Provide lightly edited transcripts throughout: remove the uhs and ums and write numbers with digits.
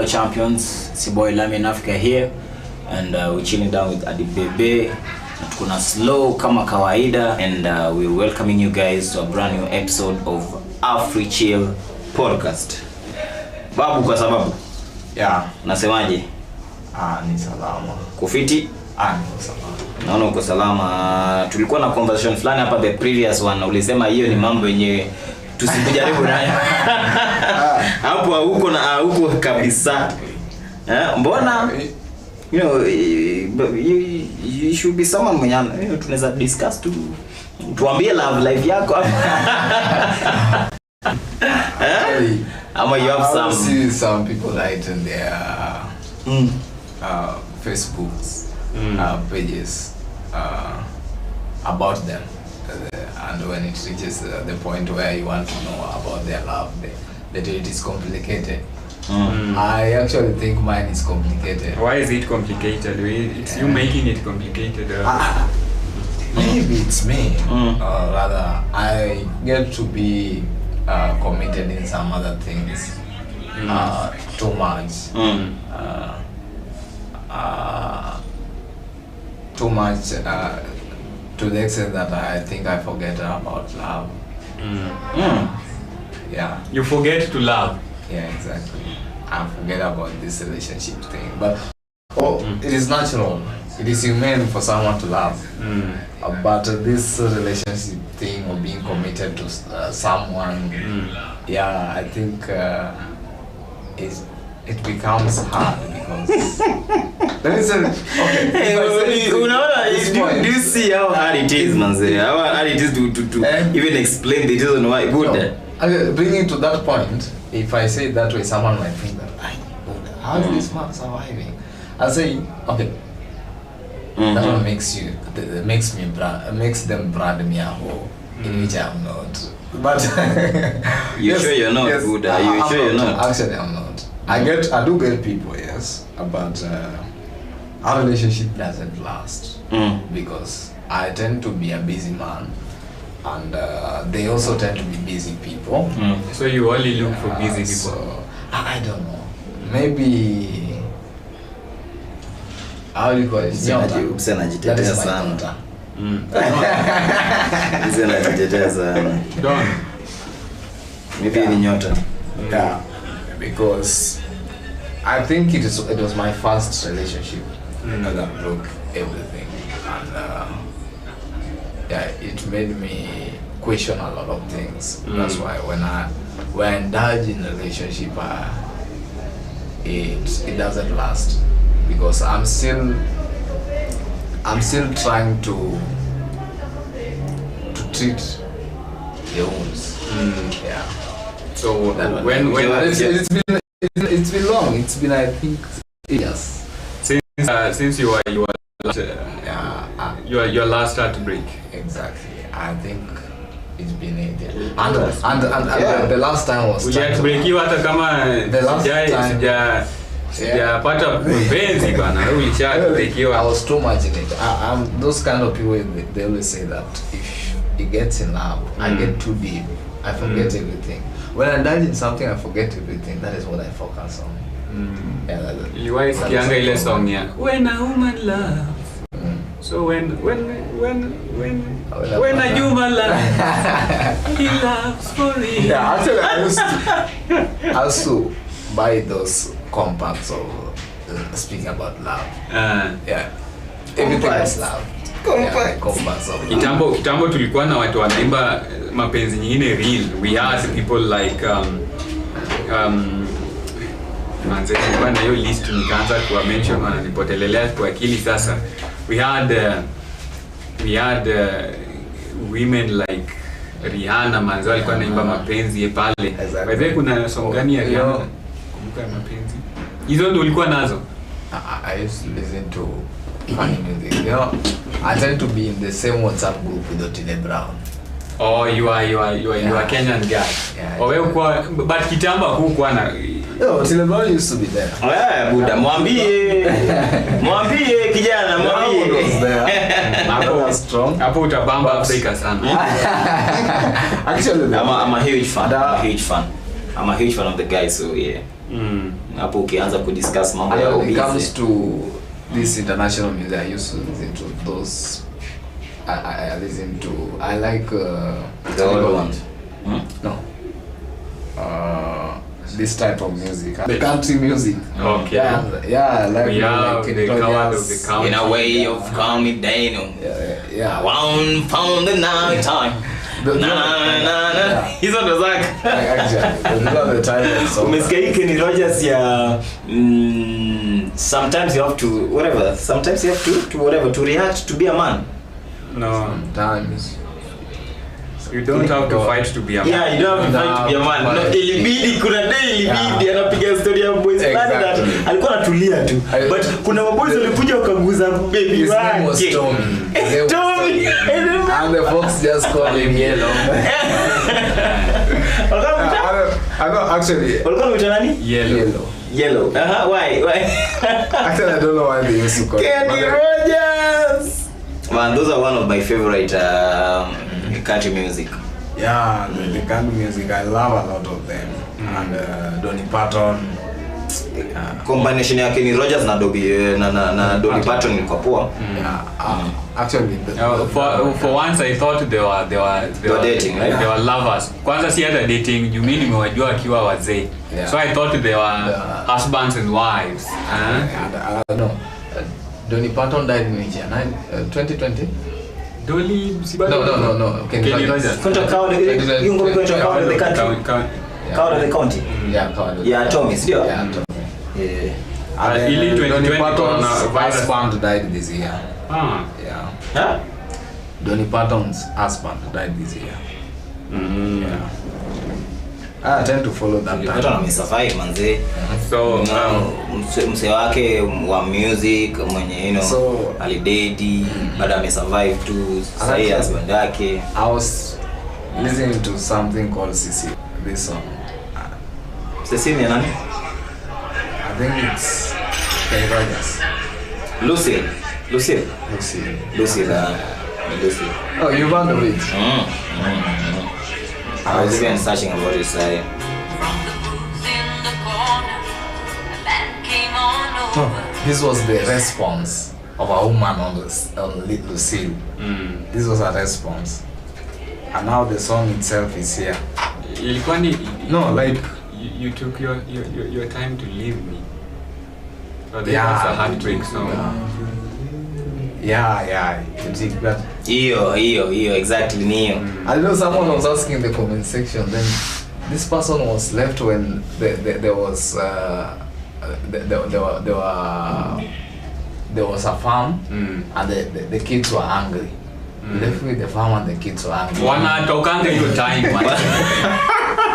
fellow champions. It's your boy Lami in Africa here, and we're chilling down with Adibebe. Tukuna slow kama kawaida, and we're welcoming you guys to a brand new episode of Africhill podcast. Babu kwa sababu nasemaje? Ni salama. Kufiti? Ni salama. Naona uko salama. Tulikuwa na conversation fulani hapa the previous one, ulisema hiyo ni mambo yenye tusikujaribu nayo. Hapo huko na huko kabisa. Mbona you know you should be someone mwenye tunaweza discuss tu. Tuambie love life yako. Ama you have some people writing their Facebooks pages about them, and when it reaches the point where you want to know about their love, that it is complicated. I actually think mine is complicated. Why is it complicated? It's you making it complicated. Maybe it's me. Rather, I get to be committed in some other things too much. Too much to the extent that I think I forget about love. Yeah. You forget to love. Yeah, exactly. I forget about this relationship thing. But it is natural. It is humane for someone to love. But this relationship thing or being committed to someone, yeah, I think it becomes hard because let me say, okay. Do you see how hard it is, manze? How hard it is to even explain the reason why? Good. Bringing to that point, if I say it that way, someone might think that, how is this man surviving? I'll say, okay, that one makes them brand me a hoe, in which I'm not. But you sure you're not good? Are you sure you're not? Actually, I'm not. I do get people, yes, but our relationship doesn't last because I tend to be a busy man, and they also tend to be busy people. So you only look for busy people? So, I don't know. Maybe how do you call it? Usenajitetea sana. Usenajitetea sana. Don't. Maybe ni nyota. Yeah. Because I think it was my first relationship that broke everything, and it made me question a lot of things. That's why when I indulge in a relationship, it doesn't last because I'm still trying to treat the wounds. Yeah. So when it's been long. It's been, I think, years since your last heartbreak. Exactly. I think it's been 8 years. And the last time was. Heartbreak you hata kama sijapata mpenzi bana. I was too much in it. I'm those kind of people. They always say that if it gets in love, I get too deep. I forget everything. When I indulge in something, I forget everything. That is what I focus on. You always Yanga ile song ya when a woman loves. So when Ajuma loves, he loves for real. Yeah, actually, I used to buy those compacts of speaking about love. Yeah, everything is love. Kitambo tulikuwa na watu wanaimba mapenzi nyingine real. We had people like manze kwa na hiyo list nikaanza kuwa mention na nipotelelea kwa akili sasa. We had women like Rihanna manze alikuwa anaimba mapenzi pale. By the way kuna song gani ya Rihanna kumbuka mapenzi? Hizo ndio ulikuwa nazo? I used to listen to funny music. You know, I tend to be in the same WhatsApp group with Otile Brown. Oh, you are Kenyan guy. Yeah. Wewe kwa but kitambo hukuwa na Otile Brown used to be there. Buda mwambie kijana mwambie. Hapo strong. Hapo utabamba Afrika sana. Actually I'm a huge fan. I'm a huge fan of the guy, so yeah. hapo ukianza kudiscuss mambo ya when it comes to this international music, I used to listen to those. I listen to. I like the old ones. No. This type of music, the country music. Okay. Yeah, like the cover of the country. In a way of calming down. Yeah. One pound the night time. Na. Hizo ndo zake. Actually, the title song. Umesikia hii Kenny Rogers ya sometimes you have to whatever. Sometimes you have to whatever to react to be a man. No. Sometimes. You don't have to fight to be a man. Yeah, you don't have to fight to be a man. No, ilibidi kuna day ilibidi anapiga story ya boys fulani that alikuwa anatulia tu. But kuna maboys walikuja wakaguza baby wake. Tommy. And the folks just call him Yellow. I know actually. Walikuwa wanaita nani? Yellow. Why? Actually, I don't know why they used to call him. Kenny Rogers. Man, those are one of my favorite country music. Yeah, the country music, I love a lot of them. And Donny Parton. Combination ya Kenny Rogers na Donny Parton ilikuwa poa. Yeah. Actually, for once I thought they were dating, right? They were lovers. Kwanza si hata dating, you mean nimewajua akiwa wazee. So I thought they were husbands and wives. I don't know. Donny Parton died in 2020. Dolly No. Kenny Rogers. Contra County, you go to County the country. County the county. Yeah, County. Yeah, Tommy, still. Yeah, Tommy. Yeah. Ili 2020 Parton's husband died this year. Yeah. Huh? Donny Parton's husband died this year. Yeah. I tend to follow that. Parton amesurvive manze. So mse wake wa music mwenye so alidedi baada amesurvive tu sasa husband yake. I was listening to something called CC, this song. CC ni nani? I think it's Kenny Rogers. Lucy. Oh, you've heard of it? I was even searching about it. This was the response of a woman on Lucille. This was a response. And now the song itself is here. Ilikuwa ni no, like you took your time to leave me. So that's a heartbreak song. Yeah. You think that? Iyo, exactly niyo. I know someone was asking in the comment section. Then this person was left when there was a farm and the kids were hungry. Left with the farm and the kids were hungry. Wanatokanga hiyo time man.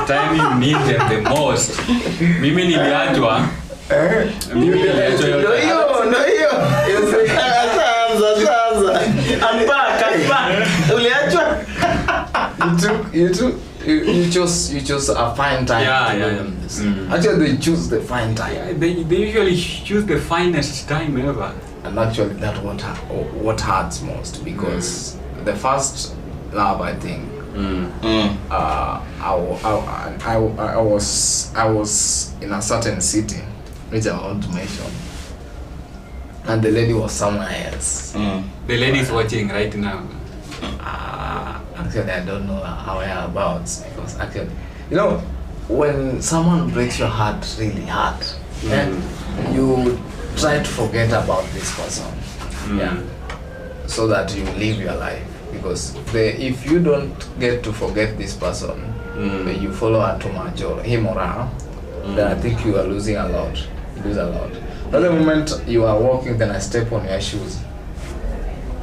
Time you need them the most. Mimi niliachwa. Mimi niliachwa. No hiyo. Sasa. Unpack. Uliachwa. You chose a fine time. Yeah. Actually, they choose the fine time. Yeah, they usually choose the finest time ever. And actually, that's what hurts most because the first love, I think. I was in a certain city, which I want to mention, and the lady was somewhere else. The lady is watching right now. Actually, I don't know how whereabouts because actually, when someone breaks your heart really hard, you try to forget about this person, so that you live your life. Because if you don't get to forget this person, you follow her too much or him or her, then I think you are losing a lot. You lose a lot. But the moment you are walking, then I step on your shoes.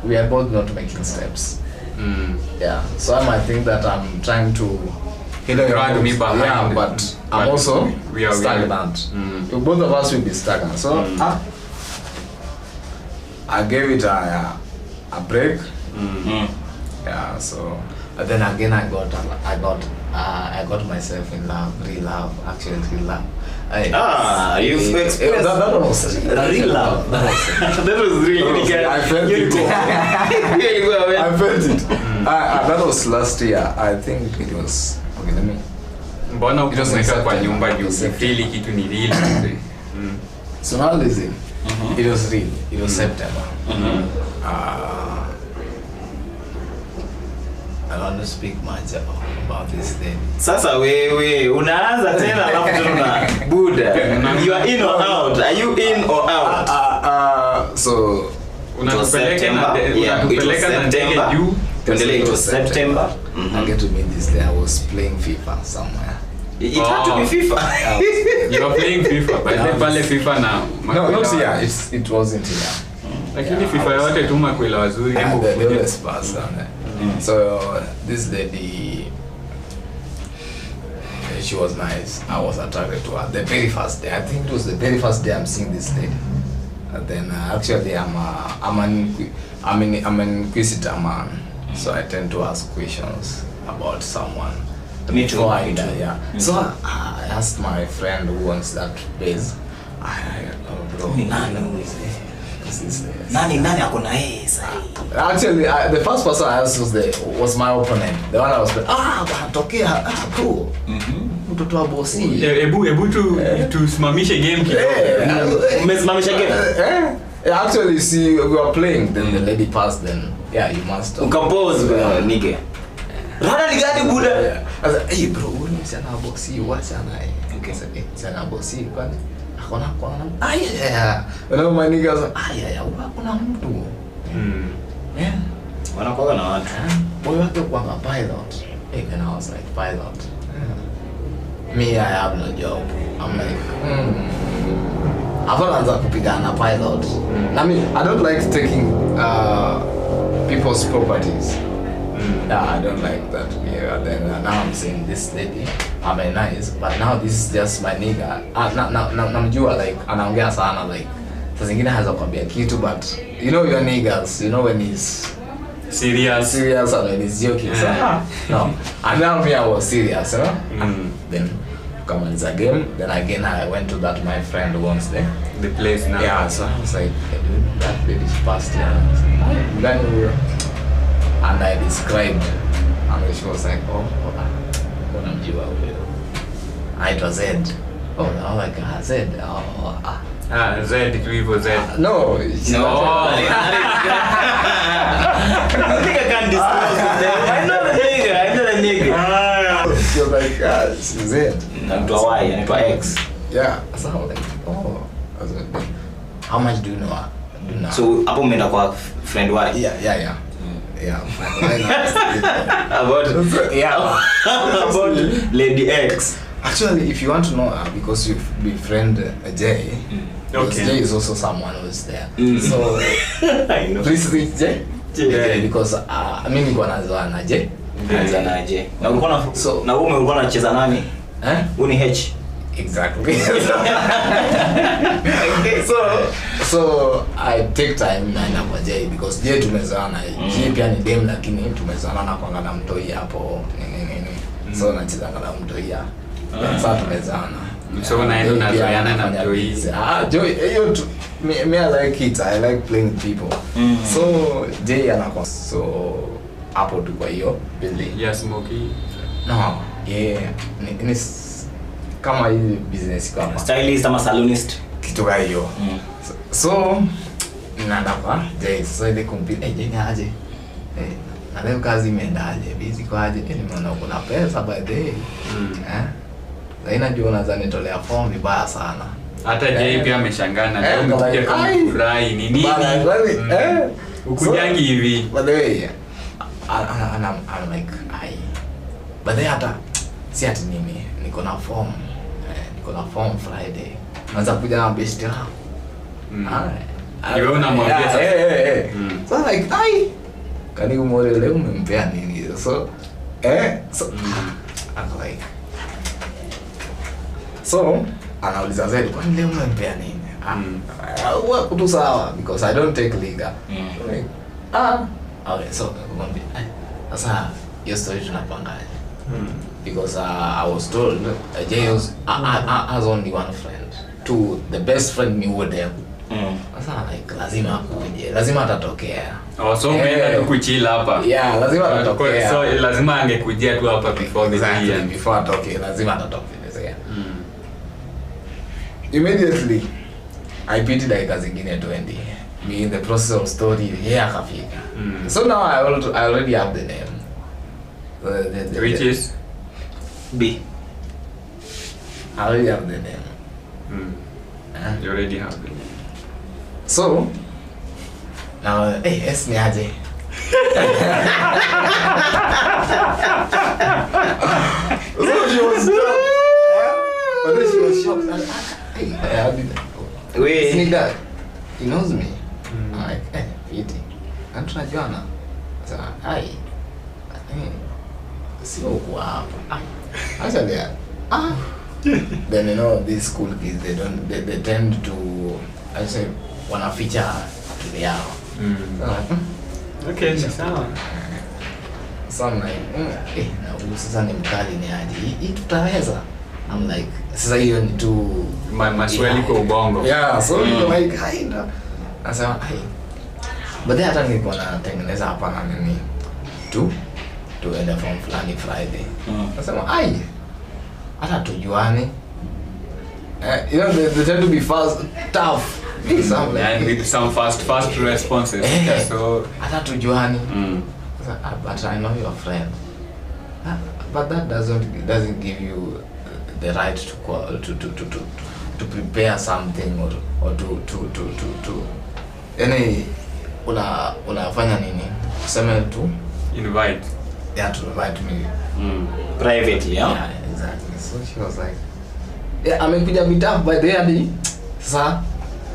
We are both not making steps. Yeah. So I might think that I'm trying to drag me behind. Yeah, but I'm also stagnant. Both of us will be stagnant. So I gave it a break. Yeah. So then again I got myself in love, real love, actually real love. You've experienced that was real love. That was really I felt it. I felt it. That was last year. I think it was. Okay, let me. Mbona ukiweka kwa nyumba juu feel kitu ni real. So now listen, it was real. It was September. I don't want to speak much about this thing. Sasa wewe unaanza tena alafu tuna Buddha. You are in or out? Are you in or out? So unatupeleka na ndege juu. Tuendelee, it was September. I get to meet this day. I was playing FIFA somewhere. It had to be FIFA. You were playing FIFA, but then pale FIFA na no, not here. It wasn't here. Lakini FIFA yote tu makwela wazuri hapo kwenye space sana. So this lady, she was nice. I was attracted to her the very first day. I think it was the very first day I'm seeing this lady. And then actually I'm an inquisitor man, so I tend to ask questions about someone. Me too. Yeah. So I asked my friend who owns that place. Bro, Nani akona yeye sasa. Actually, the first person I asked was my opponent. The one I was tokea bro. Mtoto wa bosi. Ebu tusimamishe game kidogo. Umesimamisha game? Actually, see, we were playing, then the lady passed, then you must compose nige. Rada ni gani Buddha? I was like, hey bro, wewe msichana wa bosi, wacha naye. Okay, sasa msichana wa bosi kwani akona Hello my niggas. Kuna mtu. Wanakuwa na watu. Boy wake kwa pilot. And I was like, pilot. Me, I have no job. I'm like, Afananza kupigana pilot. I mean, I don't like taking people's properties. I don't like that. Yeah, then now I'm saying this lady, I'm nice, but now this is just my nigga. Namjua like anaongea sana like saa zingine haza kwambia kitu, but you know your niggas, you know when he's serious and when he's joking. So no, and now me I was serious, you know. Then kamaliza game, then again I went to that my friend who owns the place now. Yeah, so I was like, hey, dude, that lady passed here. Then and I described, and she was like, unamjua huyo. It was Z. Oh, now like Z. Z tu hivyo Z. No. I think I can disclose it. I know the nigga. She was like, she's Z. Anaitwa Y, anaitwa X. Yeah. So I was like, I was like, how much do you know her? So hapo umeenda kwa friend Y? Yeah. About Lady X. Actually, if you want to know her, because you befriend Jay, okay. Jay is also someone who is there. So I know. Please reach Jay. Yeah, because I mean niko nazoana Jay. Nazoana Jay. Na ulikuwa na so na wewe ulikuwa unacheza nani? Uni H. Exactly. So I take time na kwa Jay because Jay tumezoana. Jay pia ni dem lakini tumezoana na kuangalia mtoi hapo nini. So nacheza ngala mtoi ya. Sasa tumezoana. So naenda nazoana na mtoi. Joy, me I like it. I like playing with people. So Jay anakuwa so hapo tu kwa hiyo building. Yeah, smoky. No. Yeah. Ni kama hii business kama stylist ama salonist kitu kama hiyo. So nandapa Jay so ile compete Jay aje na leo kazi imeendaje busy kwa aje nimeona kuna pesa by day na najua unaweza nitolea form vibaya sana. Hata Jay pia ameshangana leo umekuja kama furahi ni nini ukujangi hivi by the way I'm like but they hata si ati nini niko na form Friday naanza kuja na best yao wewe unamwambia sasa so like kani umore leo umempea nini so I'm like so anauliza zaidi kwani leo umempea nini huwa kutu sawa because I don't take liquor like okay so kumwambia sasa hiyo story tunapangaje because I was told Jay has only one friend, the best friend ni wote. Sasa like lazima atatokea. So mimi kukuchila hapa. Yeah, lazima atatokea. So lazima angekujia tu hapa before the year before atoke, lazima atatokea. immediately I pity like zingine 20. Me in the process of story akafika. So now I already have the name. Which is B. I already have the name. You already have the name. So now S ni aje. So she was shocked. But then she was shocked. Wait. See that? He knows me. I'm like, Pity. I'm trying to join. So sio kwa hapa. Actually, then you know these school kids they tend to I say wanna feature to the hour. Okay, sawa. So I'm like, na huyu sasa ni mkali ni aje? Hii tutaweza. I'm like, sasa hiyo ni tu maswali kwa ubongo. Yeah, so like kinda. Nasema, but then hata nilikuwa natengeneza hapa na nini to end from fulani Friday. Nasema, hata tujuane. You know, they tend to be fast, tough. And with some fast responses. So hata tujuane. But I know your friend. But that doesn't give you the right to call to prepare something or to yani unafanya nini? Kusema tu invite. Yeah, to invite me Privately, yeah, exactly. So she was like, yeah, amekuja vitabu by the hadi sasa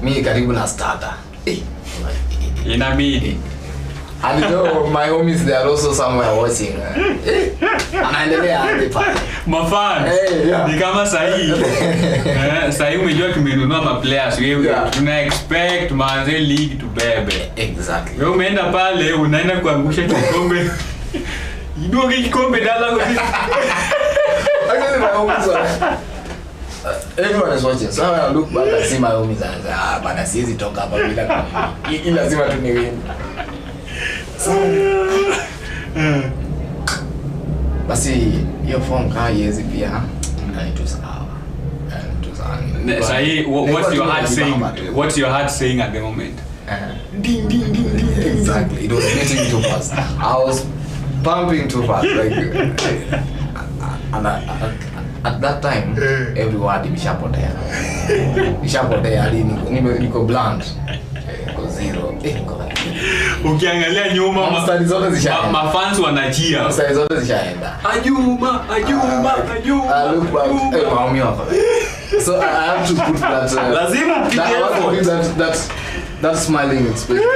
mimi karibu na starter. Ina midi. And you know, my homies, they are also somewhere watching. Anaendelea hadi pale. Mafans. Yeah. Ni kama sahi. Sahi umejua tumenunua ma players wewe. Tuna expect manze league to bebe. Exactly. Wewe umeenda pale unaenda kuangusha kikombe. Idoge kikombe dala kwa. Actually my homies are everyone is watching. So when I look back and see my homies and say, bana siwezi toka hapa bila hii lazima tu ni win. Basi hiyo form kaa yezi pia sawa. Sahi, what's your heart saying at the moment? Ding ding ding ding. Exactly. It was getting too fast. I was pumping too fast. Like and at that time everyone bishapotea. Hadi niko blunt. Zero. Ukiangalia nyuma mafans wanachia. Sasa zote zishaenda. Ajuma. So I have to put that lazima that smiling expression.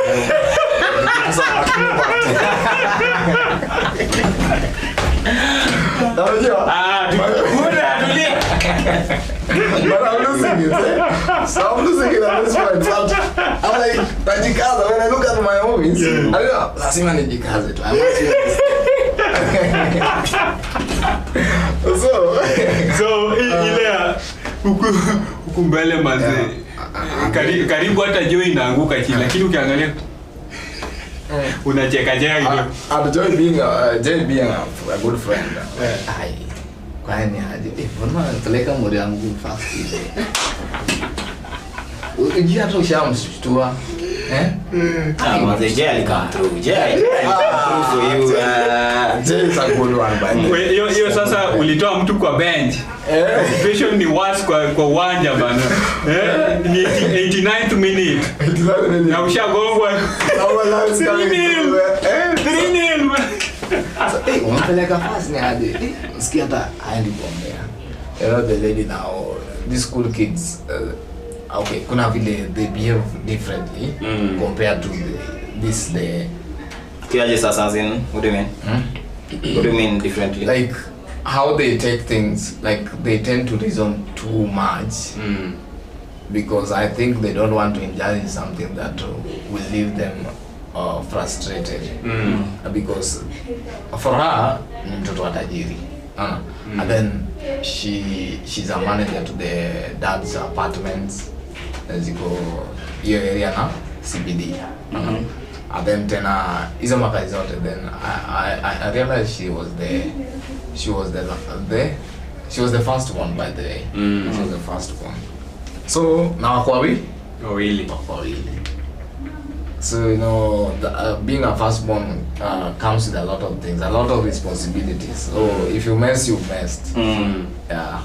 But I'm losing it. So I'm losing it at this point. So I'm like, najikaza. When I look at my homies, I don't know, lazima nijikaze tu. I must do this. So ile huku mbele manze. Karibu hata Joy inaanguka chini lakini ukiangalia unacheka hivi. I'm Joy being a good friend. Kwani aje mbona nipeleka mori yangu fast hivi. Ujia tu shamshtua. Jay come through. Jay for you. Jay is a good one by the way. Hiyo sasa ulitoa mtu kwa bench. Situation ni worse kwa uwanja bana. Ni 89th minute. Na ushagongwa. Our lives coming. 3-0. Unapeleka fast ni hadi. Sikia hata haendi kuongea. You know the lady now, these school kids okay, kuna vile they behave differently compared to the Kiaje sasa what do you mean? What do you mean differently? Like how they take things, like they tend to reason too much because I think they don't want to indulge in something that will leave them frustrated because for her mtoto wa tajiri and then she's a manager to the dad's apartments ziko hiyo area na CBD and then tena hizo makazi zote then I realized she was the first one by the way. She was the first one. So now wako wawili. So you know, being a firstborn comes with a lot of things, a lot of responsibilities. So if you mess, you messed. Yeah,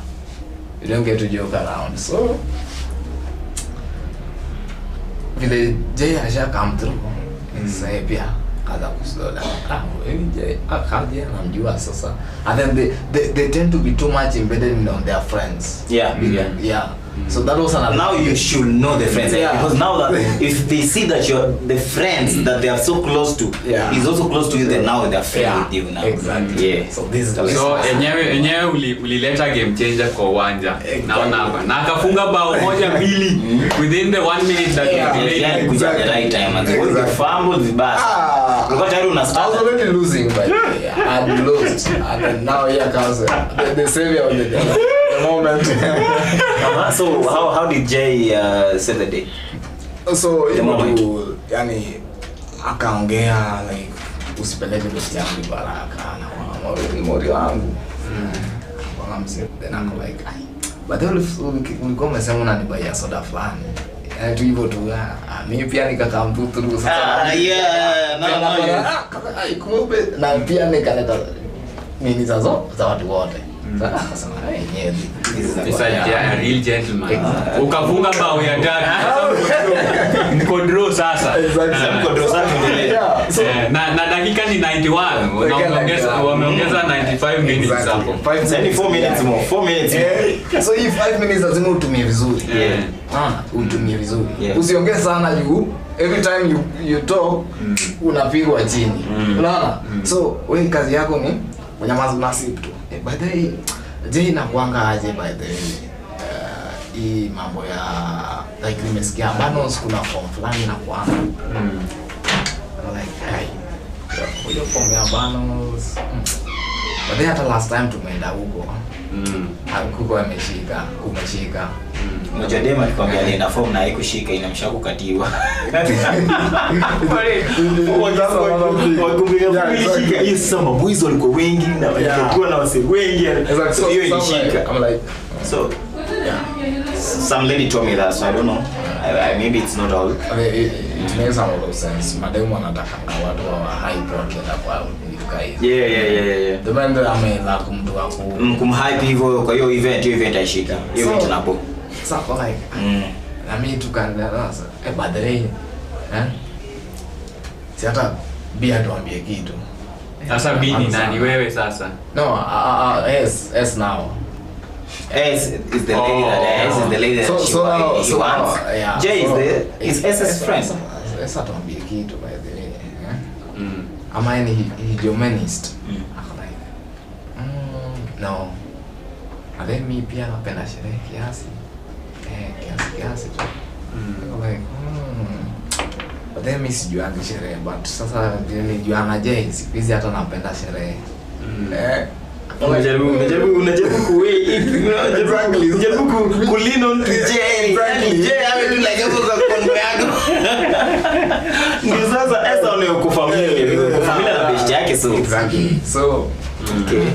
you don't get to joke around. So vile Jay asha come through, say pia kaza kuslow down. Jay akaja anamjua sasa. And then they tend to be too much embedded on their friends. Yeah. So that was another. Now you should know the friends, because now that if they see that you're the friends that they are so close to is also close to you, then now they're friends with you now. Exactly. Yeah. So this is enyewe ulileta game changer kwa uwanja. Naona hapa. Na akafunga bao moja mbili within the 1 minute that you played. Kuja the right time and the fumble the bus. Because I was already losing, but I lost, and then now here comes the savior of the moment. So how did Jay save the day? So yani akaongea like usipeleke dosi yangu baraka na mori wangu. Then I'm like, but ulikuwa umesema unanibaya soda fulani. Tu hivyo tu mimi pia nikakaa mtu sasa. Kumbe na pia nikaleta mimi za watu wote. Sasa Sasa ya real gentleman. Ukafunga bao ya tatu. Niko draw sasa. Niko draw sasa ndio. Na dakika ni 91. Wameongeza 95 minutes hapo. 4 minutes more. 4 minutes. So hii 5 minutes lazima utumie vizuri. Utumie vizuri. Usiongee sana juu every time you talk unapigwa chini. Unaona? So wewe kazi yako ni kunyamaza nasibu tu. By the way, Jay nakuanga aje by the way. Hii mambo ya like nimesikia Banos kuna form fulani na kuanga. Like hey. Hiyo form ya Banos. But then hata last time tumeenda huko. Hakuko kumeshika. Unajua dema alikwambia alienda form na haikushika inamsha kukatiwa. Wakumbuka hiyo sema boys walikuwa wengi na walikuwa na wase wengi. So hiyo ilishika. I'm like so some lady told me that, so I don't know. Maybe it's not all. It makes a lot of sense. Madam wanataka watu wa high profile kwa nikai. Yeah. The man that amela kumtu wako. Kumhype hivyo kwa hiyo event aishika. Hiyo event napo. Sasa like na mimi tukaanza sasa. By the way, si hata bia tuambie kitu. Sasa bini nani wewe sasa? No, S now. S is the lady that she wants. Jay is S's friend. Sasa tuambie kitu by the way. Am I a humanist? No. Ale mimi pia napenda sherehe kiasi. Kiasi tu. Like but then mimi sijuangi sherehe, but sasa nijuana Jay sipizi hata napenda sherehe. Unajaribu kulin on to Jay. Jay ame do like hapo za kondo yako. Ndio sasa Ezra ni uko familia na best yake so. Exactly. So okay.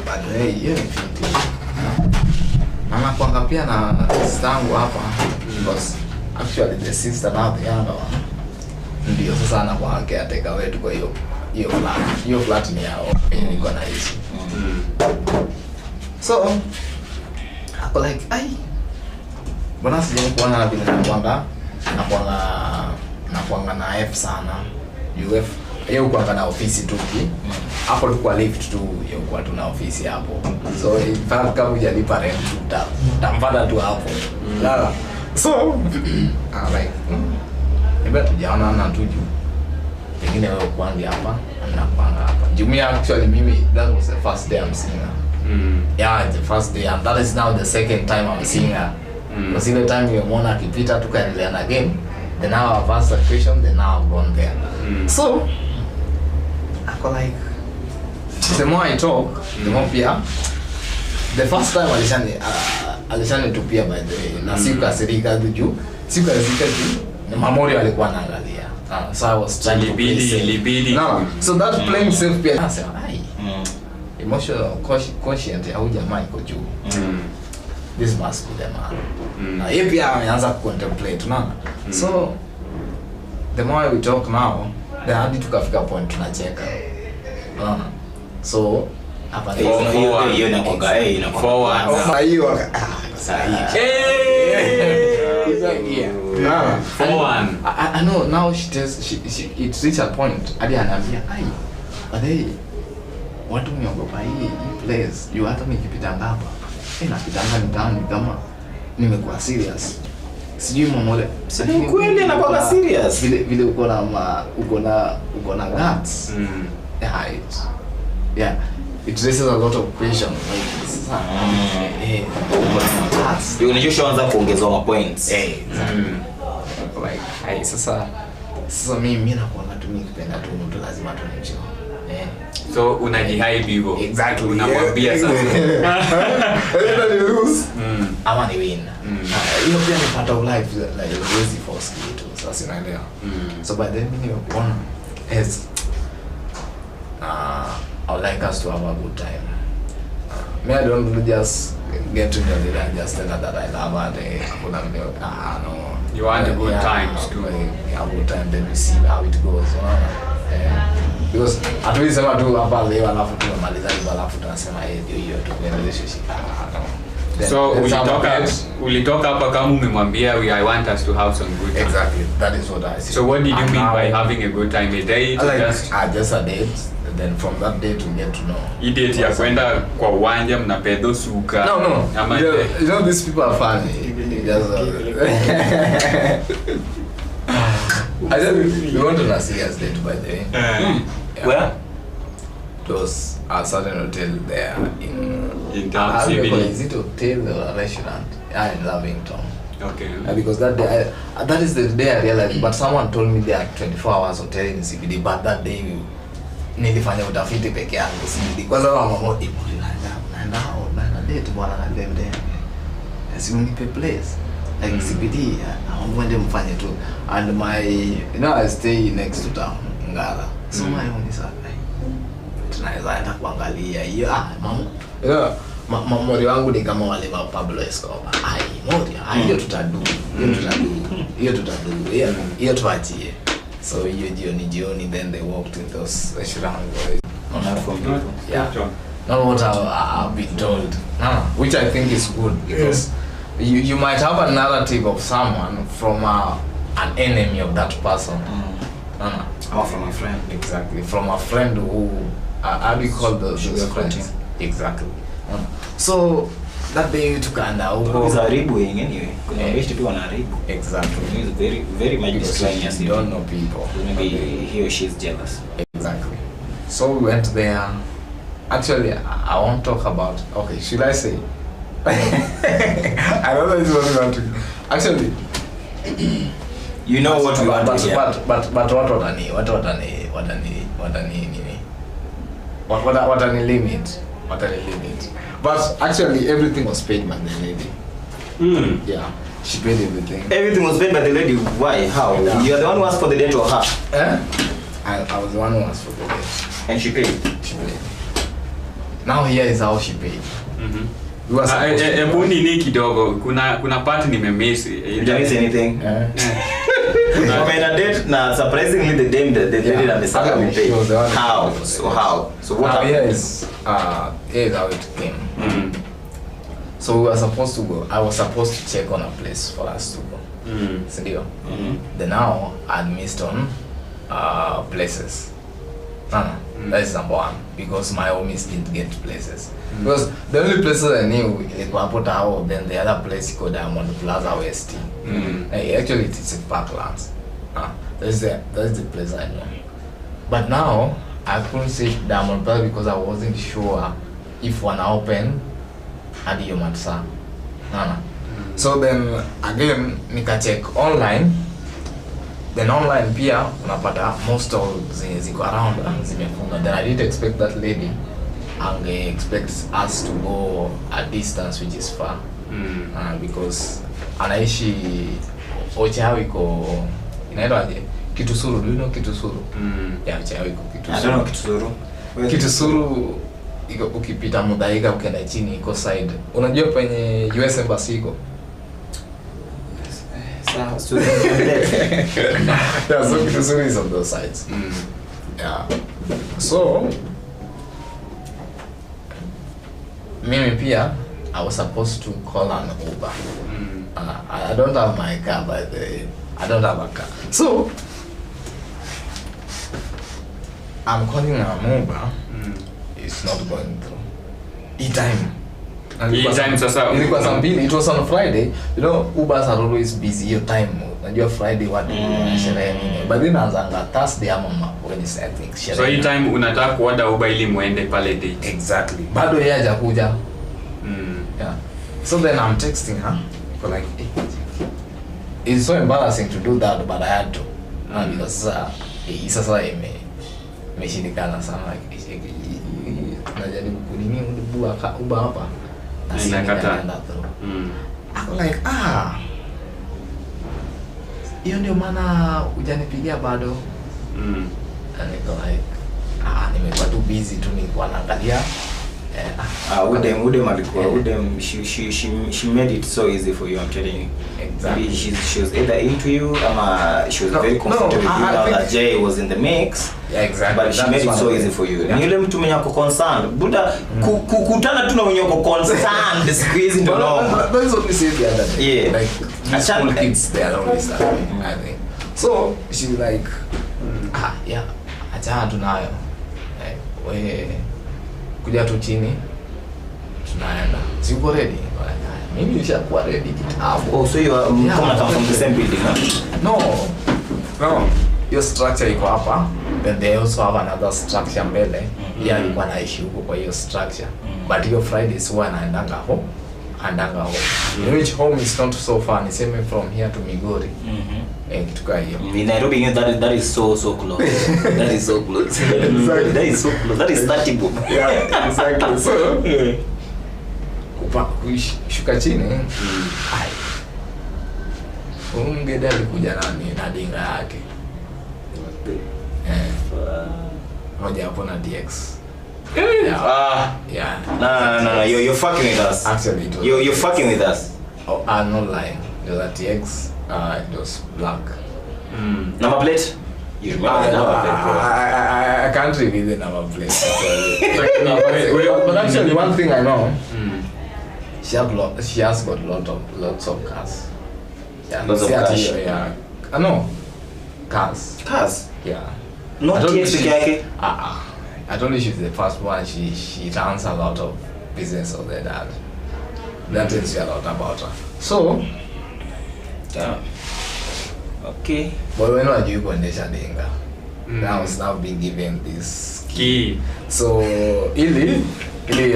But hey, you know mama kwanga pia na sistangu hapa because actually the sister now the younger one. Ndio sasa anakuwa caretaker wetu kwa hiyo flat ni yao niko na hizi. So ako like bwana sije kuona bila nakuanga na F sana. UF yeye kwa na ofisi tu hapo tulikuwa lift tu yeye kwa tuna ofisi hapo. So in fact kama hujalipa rent tampata tu hapo. Lala. So like ebe tujaona na tuju. Pengine wewe kwangi hapa na kwanga hapa. Jumia actually mimi that was the first day I'm seeing her. Yeah, the first day, and that is now the second time I'm seeing her. Because the time you mona akipita tukaendelea na game. Then now I've asked the question, then now I've gone there. So I like the more I talk, the more pia. The first time alishani tupia by the way. Na sikasirika juu na Memorial alikuwa anaangalia. So I was trying to libidi. No, so that playing safe pia nasema emotional quotient au jamaa iko juu. this must be the man. Na yeye pia ameanza contemplate unaona. So the more we talk now, the hadi tukafika point tunacheka. Unaona. So hapa hiyo inakoga inakoga. Hiyo sahi. I know now she it reached a point hadi anaambia but hey watu mniogopa hii place you hata nikipita ngapa napitanga ndani kama nimekuwa serious sijui mmoja sijui kweli anakuwa serious vile uko na guts yeah it raises a lot of questions like unajua kuongezwa ma points like sasa mimi nakuwa natumia kipenda tu mtu lazima tunimjue so unajihide hivyo exactly unamwambia sasa either you lose ama ni win hiyo pia ni part of life like easy force kitu sasa unaelewa so by then mimi nimeona as I would like us to have a good time. I don't really just get to know that and just tell her that I love her. No. You want a good time too. Yeah, a good time. Then we see how it goes. Because at least I do hapa leo alafu tunamaliza hivi alafu tunasema hiyo tu relationship. No. So ulitoka hapa kama umemwambia I want us to have some good time. Exactly. That is what I see. So what did you mean by having a good time? A date? Just a date. Then from that day to get to know. Date ya kwenda kwa uwanja mnapedo suka. No. You know these people are funny. I said we went on a serious date by the way. Where? It was a certain hotel there in town. Is it hotel or a restaurant? In Lavington. Okay. Because that day, that is the day I realized. But someone told me there are 24 hours hotel in CBD. But that day nilifanya utafiti peke yangu CBD. Kwa sababu mama moja naenda date bwana na dem. Si unipe place like CBD. Mwende mfanye tu. And I stay next to town Ngara. So my home is tunaweza enda kuangalia hiyo mamori wangu ni kama wale wa Pablo Escobar. Hiyo tutadu. Hiyo tuachie. So hiyo jioni then they walked in those restaurants. Not from people. Yeah. Not what I've been told. Which I think is good because you might have a narrative of someone from an enemy of that person. Or from a friend. Exactly. From a friend who how do you call those friends? Exactly. So that day tukaenda huko. Is a ribu anyway. Kuna best people wana ribu. Exactly. It's very much describing you don't know people. Maybe he or she is jealous. Exactly. So we went there. Actually, I won't talk about. Okay, should I say? I don't know if you want to. Actually, you know what we want to hear. But what are the limit? But actually, everything was paid by the lady. Yeah, she paid everything. Everything was paid by the lady. Why? How? Yeah. You are the one who asked for the date or her? I was the one who asked for the date. And she paid? She paid. Now here is how she paid. Nini kidogo kuna part nimemiss. You didn't miss anything? When a date na surprisingly the lady amesaka pay. How? So what happened? Here is how it came. So we were supposed to go. I was supposed to check on a place for us to go. Sindio? Then now I'd missed on places. That is number one because my homies didn't get places. Because the only places I knew like then the other place called Diamond Plaza West. Actually it's in Parklands. That's the place I know. But now I couldn't say Diamond Plaza because I wasn't sure if one open hadi hiyo matsa. So then again nika check online. Then online pia unapata most of ziko around zimefunga. Then I didn't expect that lady expect us to go a distance which is far. Because anaishi Ochawi iko inaitwaje? Kitusuru. Do you know Kitusuru? Yeah, Ochawi iko Kitusuru. I don't know Kitusuru. Kitusuru ukipita Muthaiga ukienda chini iko side. Unajua penye US Embassy iko? So yeah, so it is on those sides. Yeah. So mimi pia I was supposed to call an Uber. I don't have my car by the way. I don't have a car. So I'm calling an Uber. It's not going through. E-time sasa. Ilikuwa saa 2. It was on Friday. You know, Ubers are always busy your time. Najua Friday watu sherehe nini. But then anzanga Thursday ama Wednesday I think. So hii time unataka kuorder Uber ili muende pale date. Exactly. Bado yeye hajakuja. Yeah. So then I'm texting her for like, hey, it's so embarrassing to do that, but I had to. Because sasa imeshindikana sana like najaribu kunini Uber hapa. Nakata. Ako like hiyo ndio maana hujanipigia bado. And niko like nimekuwa too busy tu nilikuwa naangalia. She made it so easy for you, I'm telling you. Exactly. She was either into you, she was very comfortable with you. Now that Jay was in the mix. Yeah, exactly. But she made it so easy for you. Ni yule mtu mwenye ako concerned. Buda kukutana tu na mwenye ako concerned siku hizi ndio normal. That's what we said the other day. Yeah. Like school kids they are always that way, I think. So she's like yeah, achana tunayo. We kuja tu chini tunaenda. Siko ready. Maybe you should be ready. Oh, so you are come from the same building, huh? No. Your structure iko hapa. Then they also have another structure mbele. Yeah, alikuwa anaishi huko kwa hiyo structure. But hiyo Fridays huwa anaendanga home. Which home is not so far. Ni same from here to Migori. Tuka hiyo. In Nairobi, that is so close. That is so close. Exactly. That is so close. That is 30 bob. Yeah, exactly. So shuka chini. Ungeda alikuja na dinga yake. Moja hapo na DX. Yeah. No. You're fucking with us. Actually, it was you're fucking with us. Oh, I'm not lying. It was a TX. It was black. Number plate? You remember the number plate, bro? I can't reveal the number plate. But actually, one thing I know, she has got lots of cars. Yeah, lots of cars. Yeah. No, cars. Cars? Yeah. Not TX yake. I told you she's the first one. She runs a lot of business of their dad. That tells you a lot about her. So, yeah. Okay. But when are you going to dinga? Now it's now being given this key. So, ili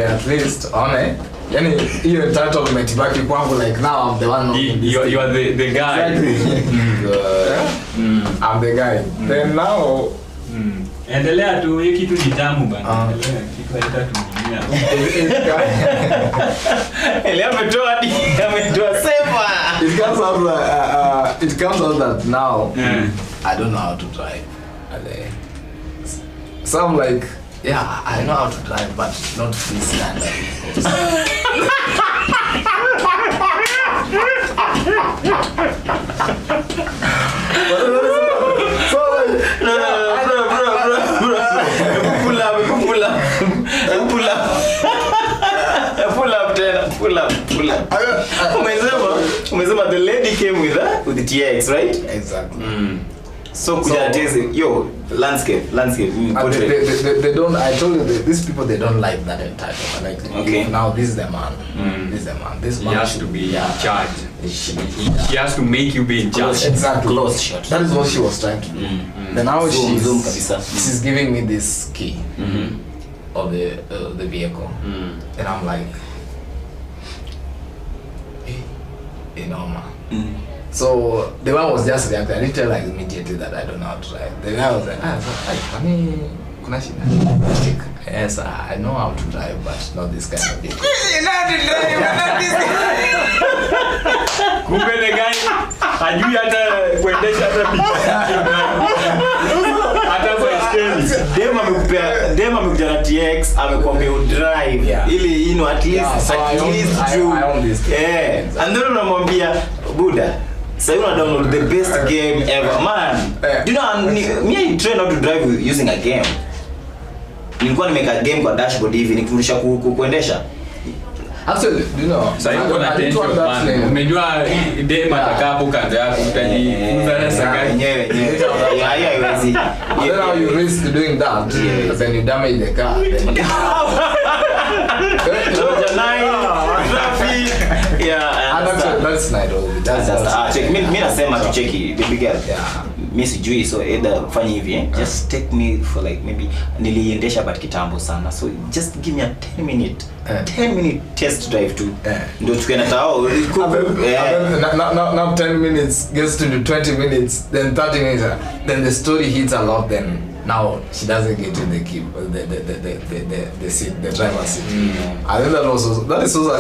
at least yani hiyo entitlement baki kwangu like now I'm the one you are the guy. Exactly. I'm the guy. Then now endelea tu hiki kitu ni tamu bana. Endelea kitu haita tumia. Ele ametoa sema. It comes out that now I don't know how to drive. So I'm like, yeah, I know how to drive, but not this standard. Pull up. Umesema the lady came with the TX, right? Exactly. So landscape. They don't. I told you these people they don't like that entitlement. Like okay. Now this is the man. This man has to be in charge. She has to make you be in charge. Exactly. Close shot. That is what she was trying to do. Then now she's giving me this key of the vehicle, and I'm like, hey, man. So the one was just reacting. I didn't tell like immediately that I don't know how to drive. The guy was like, kuna shida? Yes, I know how to drive, but not this kind of vehicle. Not this Kumbe the guy hajui hata kuendesha hata pikipiki. Hata baiskeli. Dem amekupea dem amekuja na TX amekwambia drive ili at least and then unamwambia buda so you download the best game ever man. You know me I train how to drive using a game. Nilikuwa nimeka game kwa dashboard hivi nikifundisha kuendesha. Actually, you know, sasa hiyo na tension man. Umejua dem atakapo kando yako utajifunza sasa yenyewe. Haiwezi. Then how you risk doing that? Then you damage the car. Traffic. That's Nairobi. That's check. Mimi nasema tu cheki baby girl. Mimi sijui so either fanya hivi just take me for like maybe niliendesha but kitambo sana so just give me a 10 minute test drive to ndio tukienda tao now 10 minutes gets to 20 minutes then 30 minutes then the story hits a lot then now she doesn't get in the key the seat the driver's seat. I think that is also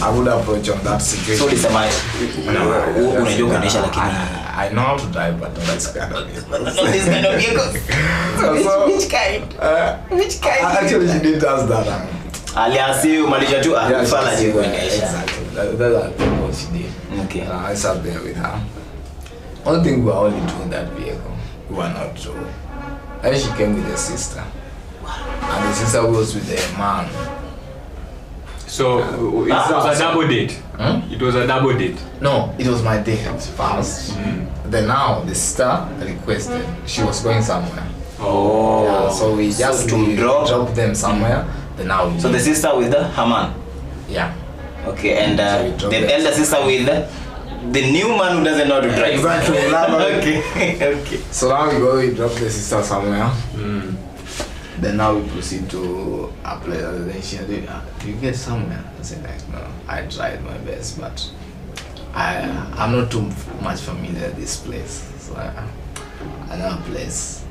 a good approach on that situation. So ulisema unajua kuendesha lakini I know how to drive but that's kind of this kind of vehicle. So which kind actually she did ask that aliasi umalisha tu afala je kuendesha. Exactly. That's what she did. Okay. I sat there with her. One thing we were only doing that vehicle. We were not sure. And she came with her sister. And the sister was with the man. So it was a double date. It was a double date. No, it was my date first. Then now the sister requested she was going somewhere. Oh. Yeah, so we just drop them somewhere. Then now so the sister with the Haman. Yeah. Okay, and the elder sister with the new man who doesn't know how to drive. Exactly. Okay. So now we drop the sister somewhere. Then now we proceed to apply. Then she said, "Do you get somewhere?" I said, "Like, no, I tried my best, but I'm not too much familiar with this place. So I know a place."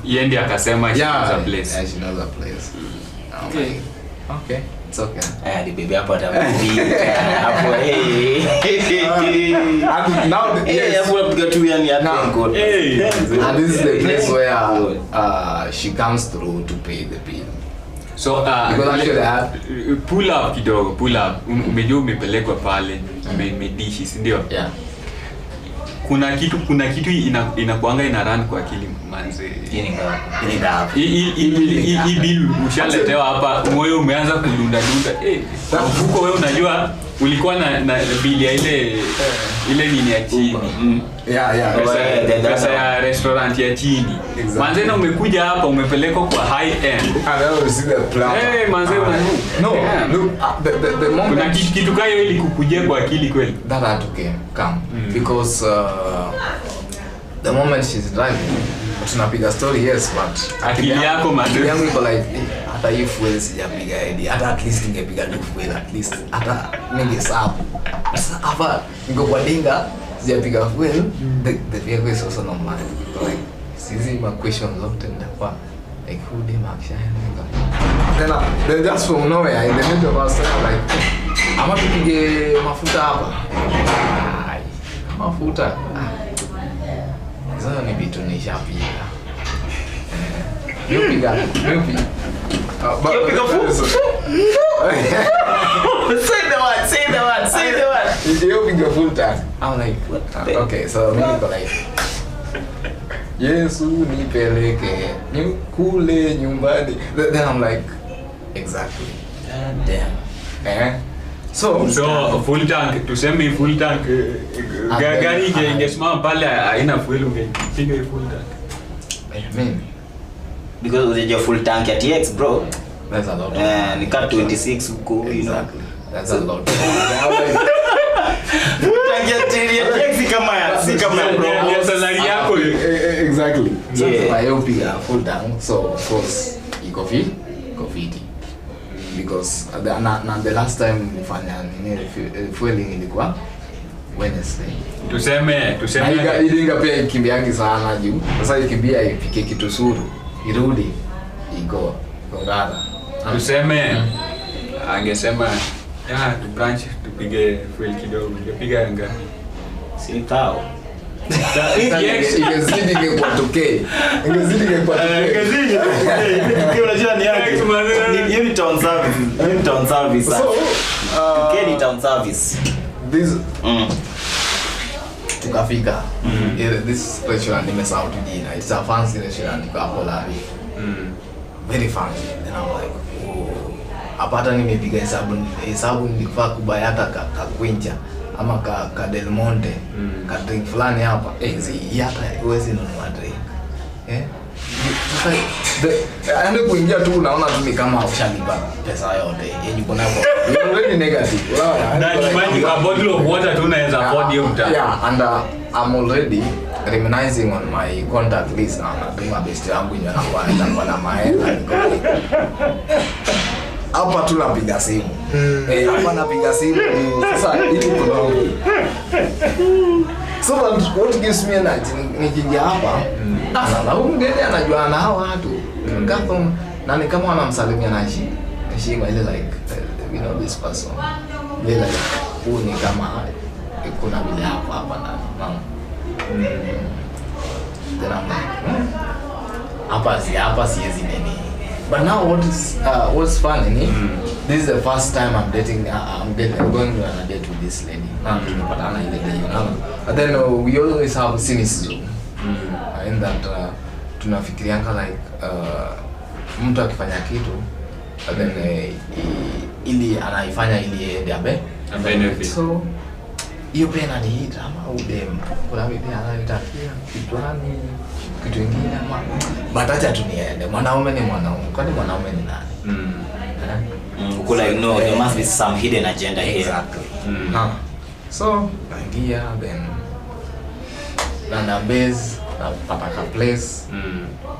Yendi akasema she knows a place. Yeah, she knows a place. Okay. Okay, it's okay. The baby hapo hapo And now hapo piga tu yani and this is the place where she comes through to pay the bill. So because actually pull up umejua umepelekwa pale umedishi si ndio? Yeah. Kuna kitu inakuanga ina run kwa akili manze. Hii bill ushaletewa hapa moyo umeanza kudunda. Huko wewe unajua ulikuwa na bill ya ile nini ya chini. Yeah. Pesa ya restaurant ya chini. Manze na umekuja hapa umepelekwa kwa high end. And then we see the plan. Manze no, look the moment kuna kitu kayo ili kukujia kwa akili kweli. That had to come because the moment she's driving tunapiga story yes but akili yako manze yangu iko like hata hii fuel sijapiga hadi hata at least ningepiga fuel at least hata ningesabu sasa hapa niko kwa dinga sijapiga fuel the vehicle is also normal like sisi ma questions zote ndakuwa like who dem actually then just from nowhere in the middle of us like ama tupige mafuta hapa mafuta sasa ni vitu nishapiga Yupiga say the word. Yupiga full time. I'm like, okay, so mimi niko like Yesu nipeleke kule nyumbani. Then I'm like, exactly. Damn. So full tank, tuseme full tank gari ingesimama pale haina fuel ungepiga full tank. I mean because with your full tank at TX bro that's a lot. Ni car 26 huko you know that's a lot. Tank ya TX kama ya si kama ya salary yako exactly. So yeah. I piga full tank so of course iko fit because the last time nilifanya fueling ilikuwa Wednesday. Tuseme ilinga pia ikimbiangi sana juu. Sasa ikimbia ipike kitu suru. Irudi iko ngara. Tuseme angesema tu branch tupige fuel kidogo. Ungepiga ngapi? Si tao. Ingezidi ingekuwa 2K. Ingezidi unajua ni yake. Hiyo ni town service. Hiyo ni town service. So, 2K ni town service. This tukafika. This restaurant nimesahau tu jina. It's a fancy restaurant kwa Polavi. Very fancy. And I'm like, oh. Apata nimepiga hesabu nilifaa kubayata ka Quincha ama ka Del Monte ka drink fulani hapa hata uwezi nunua drink sasa ande kuingia tu unaona tu ni kama ushalipa pesa yote yenye uko nayo already negative na imagine a bottle of water tu unaweza afford hiyo mtaa and I'm already reminiscing on my contact list na natuma best yangu yenye anakuwa na mahela hapa tu napiga simu. Hapa napiga simu. Sasa hivi kuna so what gives me energy nikiingia hapa na huyu mgeni anajua na hao watu ngapo na ni kama wanamsalimia na heshima ile like we know this person ile like huyu ni kama kuna vile hapa na mama then I'm like hapa siwezi nini. But now what's funny this is the first time I'm going on a date with this lady. Tunapatana ile day, you know. But then we always have cynicism. In that tunafikirianga like mtu akifanya kitu then ili anaifanya ili ende benefit. So hiyo pena ni hit ama udem. Kuna vipi ananitakia kitwani kitu kingine ama batacha tu niende. Mwanaume ni mwanaume. Kwani mwanaume ni nani? Uko like no, there must be some hidden agenda here. Exactly. So naingia then na base na pataka place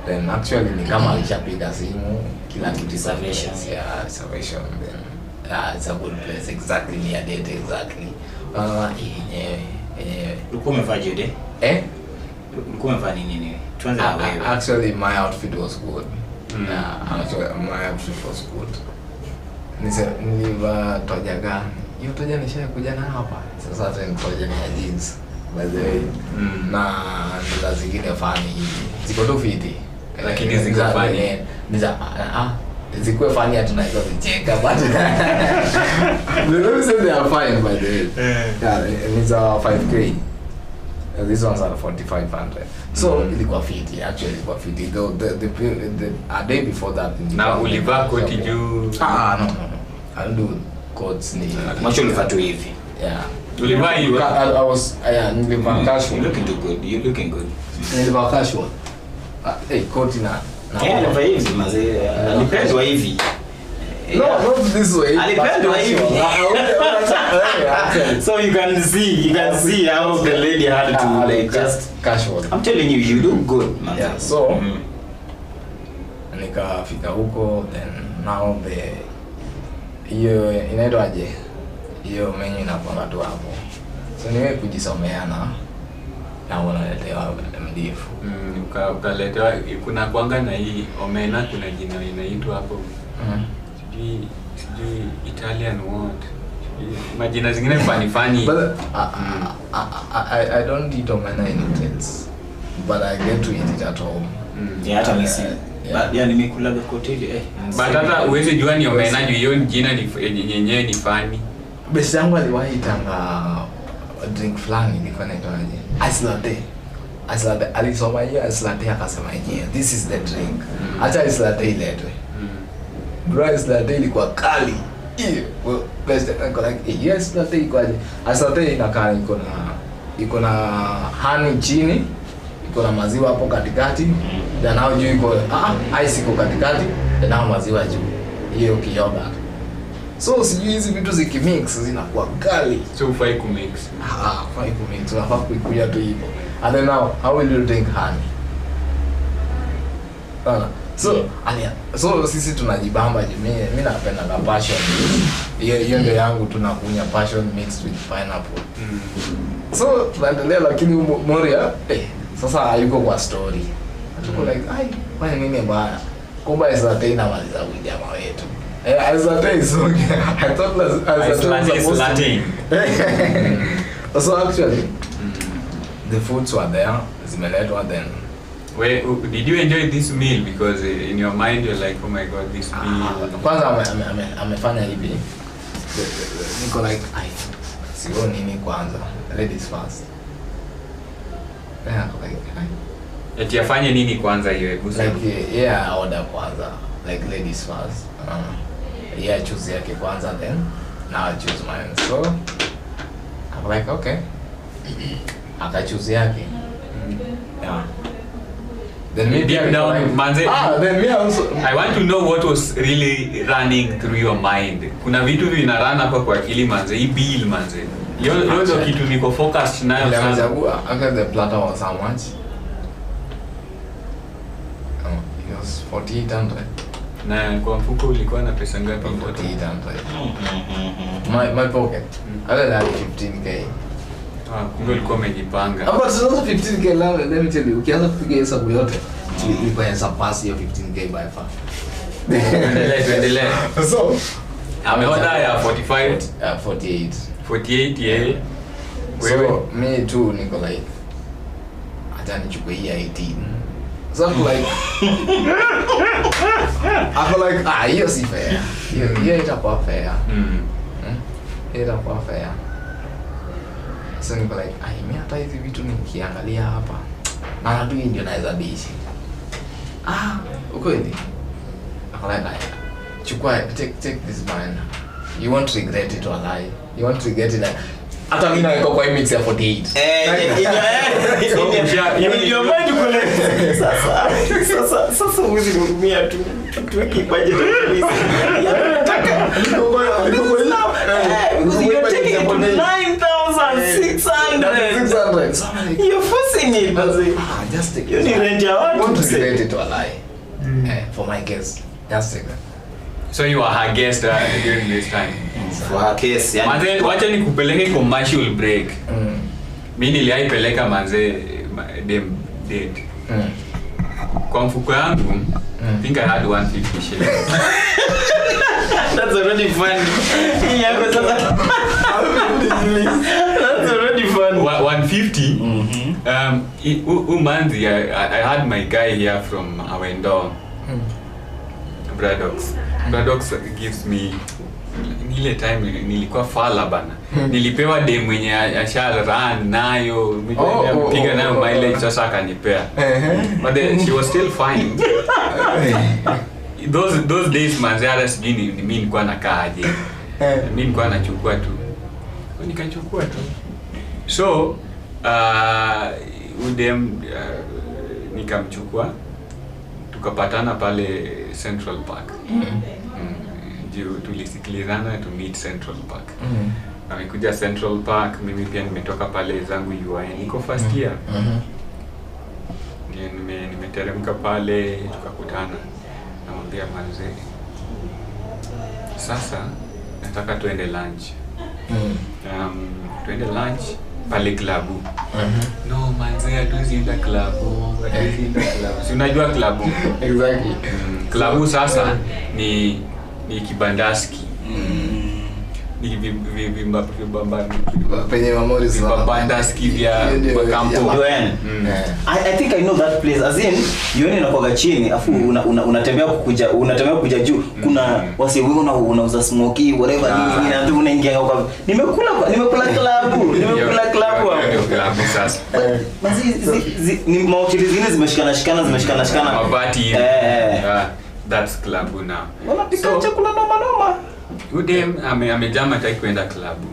then actually ni kama alishapiga simu kila kitu reservations reservation then it's a good place exactly near date exactly ulikuwa umevaa jude ulikuwa umevaa nini tuanze na wewe actually my outfit was good actually my outfit was good niliva toja gani hiyo toja nishakuja na hapa sasa hata ni toja ni jeans by the way na ndio zingine fani ziko tu fiti lakini ziko fani zikuwe fani tunaweza kucheka but they say they are fine by the way it's 5K these ones are 4,500 so ilikuwa fiti actually ilikuwa fiti the a day before that na ulivaa koti juu no I don't do coats ni macho ulivaa tu hivi ulivaa hivi I was nilivaa casual you looking good nilivaa casual koti na alivaa hivi mazee alipendwa hivi no not this way alipendwa hivi so you can see how the lady had to like just casual I'm telling you look good man so nikafika huko then now hiyo inaitwaje hiyo menu inakuwa tu hapo so niwe kujisomea na unaletewa mdifu ukaletewa kuna kwanga na hii omena kuna jina inaitwa hapo sijui Italian word majina zingine funny but I don't eat omena in hotels but I get to eat it at home hata mimi but nimekula hoteli but hata uweze jua ni omena juu hiyo jina ni yenyewe ni funny besi yangu aliwahi tanga drink fulani nilikuwa naitwaje Aslay alisoma hiyo Aslay akasema yeye this is the drink acha Aslay iletwe bro Aslay ilikuwa kali best niko like yes Aslay ikwaje Aslay inakaa iko na honey chini iko na maziwa hapo katikati na nao juu iko ice iko katikati na nao maziwa juu hiyo kiyoga so sijui hizi vitu zikimix zinakuwa kali so ufai kumix ufai kumix unafaa kuikuja tu hivyo and then now how will you drink honey so sisi tunajibamba mimi napenda na passion hiyo ndio yangu tunakunya passion mixed with pineapple so tunaendelea lakini Moria sasa hayuko kwa story tuko like why nini mbaya kumbe Aslay na maliza jamaa wetu Aslay is okay I thought Aslay is Latin so actually the foods were there, zimeletwa then. Where did you enjoy this meal? Because in your mind you're like, oh my god, this meal. Kwanza amefanya hivi. Niko like, sio nini kwanza. Ladies first. Yeah, like eti afanye nini kwanza hiyo hebu sema. Like yeah, order kwanza. Like ladies first. Yeah, choose yake kwanza then. Now I choose mine. So I'm like, okay. Aka choose yake. Yeah. Then maybe deep down, like, manze, then me also. I want to know what was really running through your mind. Kuna vitu vina run hapa kwa akili manze, hii bill manze. Hiyo ndio kitu niko focused nayo sana. Nimechagua after the platter was how much? It was 4,800. Na kwa mfuko ulikuwa na pesa ngapi? 4,800. My pocket. I had 15k. Kumbe ulikuwa umejipanga. But it's also 15k, let me tell you. Ukianza kupiga hesabu yote, ilikuwa surpass your 15k by far. Tuendelee. So, ameoda ya 45, 48. 48 yeah. So, me too niko like hata nichukue hii 18. So I'm like I'm like hiyo si fair. Hiyo itakuwa fair. Hiyo itakuwa fair. So niko like mimi hata hizi vitu nikiangalia hapa na tu ndio naweza dishi. Ukweli. I'm like chukua take this man. You won't regret it or lie. You won't regret it. Hata mimi na iko kwa mix ya 48. Ndio mind collect. Sasa uwezi kutumia tu tuweke budget please. Nataka you're taking it to 9,600. You're forcing it. Just take it. You need rent your own. Won't regret it or lie. For my case, just take that. So you are her guest during this time. For her case, yani. Manze, wacha nikupeleke commercial break. Mimi niliaipeleka manze dem date. Kwa mfuko yangu, I think I had 150 shillings. That's already fun. Yanga sasa. That's already fun. 150. Umanzi, I had my guy here from Awendo. Bradox gives me ile time nilikuwa fala bana. Nilipewa dem mwenye asha run nayo, piga nayo mileage sasa akanipea. But then she was still fine. Those days manze hata sijui mimi nilikuwa nakaa aje. Mimi nilikuwa nachukua tu. Nikachukua tu. So udem nikamchukua tukapatana pale Central Park. Tulisikilizana to meet Central Park. Amekuja Central Park, mimi pia nimetoka pale zangu UI. Niko first year. Nimeteremka pale tukakutana. Namwambia manze, sasa nataka tuende lunch. Tuende lunch pale klabu. No manze, hatuzienda klabu. Si unajua klabu? Exactly. Klabu sasa ni kibandaski. Ni penye memories vibandaski vya kampo. I think I know that place. As in, yoni inakuwa chini afu unatembea kuja juu. Kuna wasi wewe unauza smoky whatever nini na ndio unaingia kwa. Nimekula klabu. Klabu sasa. Basi ni mautili zingine zimeshikana. Mabati. That's club now. Wanapika chakula noma. Udem amejama hataki kwenda klabu.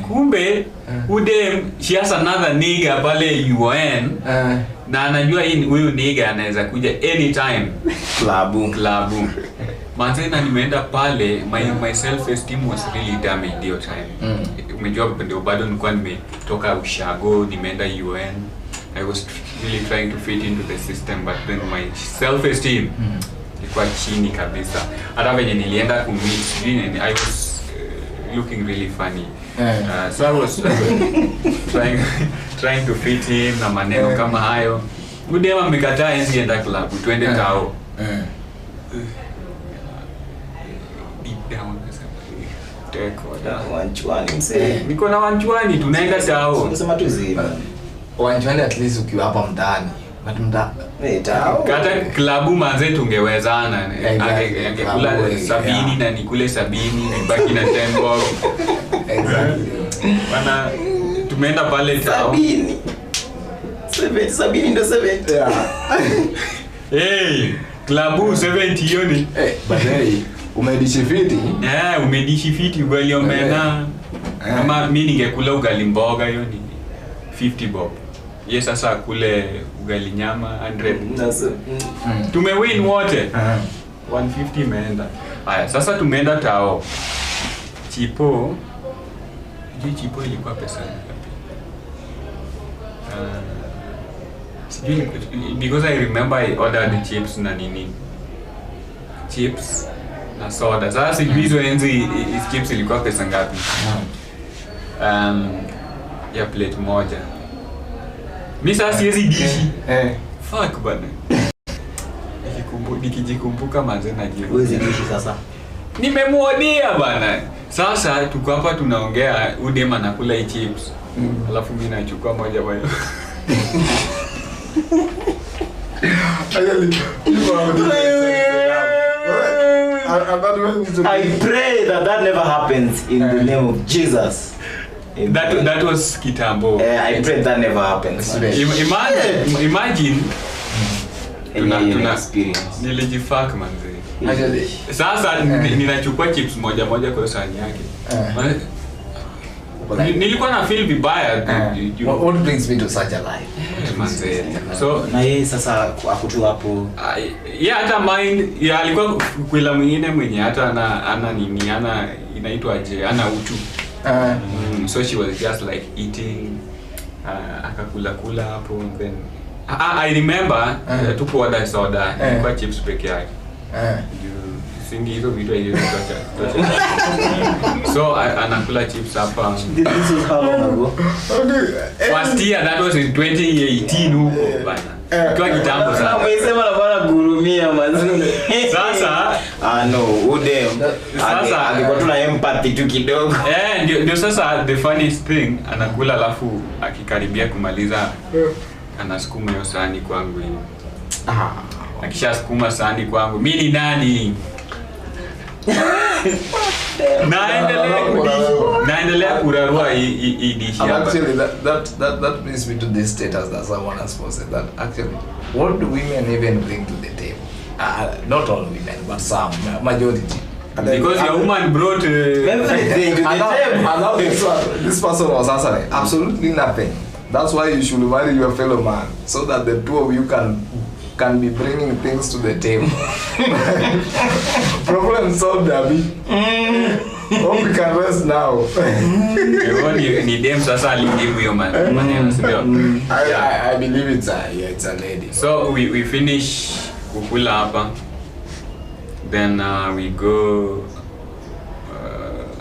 Kumbe udem she has another nigga pale UN. Na anajua huyu nigga anaweza kuja anytime klabu. Manzena nimeenda pale, my self esteem was really damaged hiyo time. Umejua ndio bado nilikuwa nimetoka ushago, nimeenda UN. I was really trying to fit into the system, but then my self esteem ilikuwa chini kabisa. Hata venye nilienda kumeet, I was looking really funny. So I was trying to fit in na maneno kama hayo. Udema amekataa hizi enda club, tuende tao. Deep down wanchwani msee. Niko na wanchwani tunaenda tao. Unasema tu ziba. wanjwani at least ukiwa hapa mtaani. But kata klabu manze tungewezana. Angekula 70 na nikule 70 nibaki na 10 bob. Exactly. Bana tumeenda pale tao. 70 ndo 70. Yeah. Hey, klabu 70 hiyo ni. But hey, umedishi fiti? Umedishi fiti ugali omena. Kama mimi ningekula ugali mboga hiyo ni 50 bob. Yes, sasa kule ugali nyama 100. Tumewin wote. 150 imeenda. Haya, sasa tumeenda tao. Chipo ilikuwa pesa ngapi? Because I remember I ordered chips na nini. Chips na soda. Sasa sijui hizo enzi chips ilikuwa pesa ngapi? Ya plate moja. Mimi sasa siwezi dishi. Fuck bana. Nikijikumbuka manze najibu. Huwezi dishi sasa. Nimemuodia bana. Sasa tuko hapa tunaongea udem anakula chips. Alafu mimi nachukua moja bwana. I pray that never happens in the name of Jesus. That was kitambo. I pray that never happens. Imagine tuna experience. Nilijifak manze. Sasa ninachukua chips moja kwa sahani yake. Nilikuwa na feel vibaya. What brings me to such a life? Manze. So na yeye sasa akutu hapo. Hata mine alikuwa kwela mwingine mwenye hata ana nini inaitwa aje ana utu. So she was just like eating akakula hapo then I remember tupo order soda kwa chips peke yake. Singi hizo vitu hizo tocha. So anakula chips hapa. This was how long ago? First year, that was in 2018 huko bana. Kwa kitambo sana. Umesema na bana gurumia mazuri. Sasa no, udem. Sasa alikuwa tuna empathy tu kidogo. Ndio sasa the funniest thing anakula alafu akikaribia kumaliza anasukuma hiyo sahani kwangu hivi. Akishasukuma sahani kwangu, mimi ni nani? Naendelea kurarua hii dish hapa. Actually that brings me to this status that someone has posted that actually what do women even bring to the table? Not all women but some majority. Because your woman brought everything to the table. And this person was answering absolutely nothing. That's why you should marry your fellow man so that the two of you can be bringing things to the table. Problem solved, Abi. Hope we can rest now. Ni dem sasa alijibu hiyo maneno sio? I believe it's a lady. So we finish kukula hapa. Then we go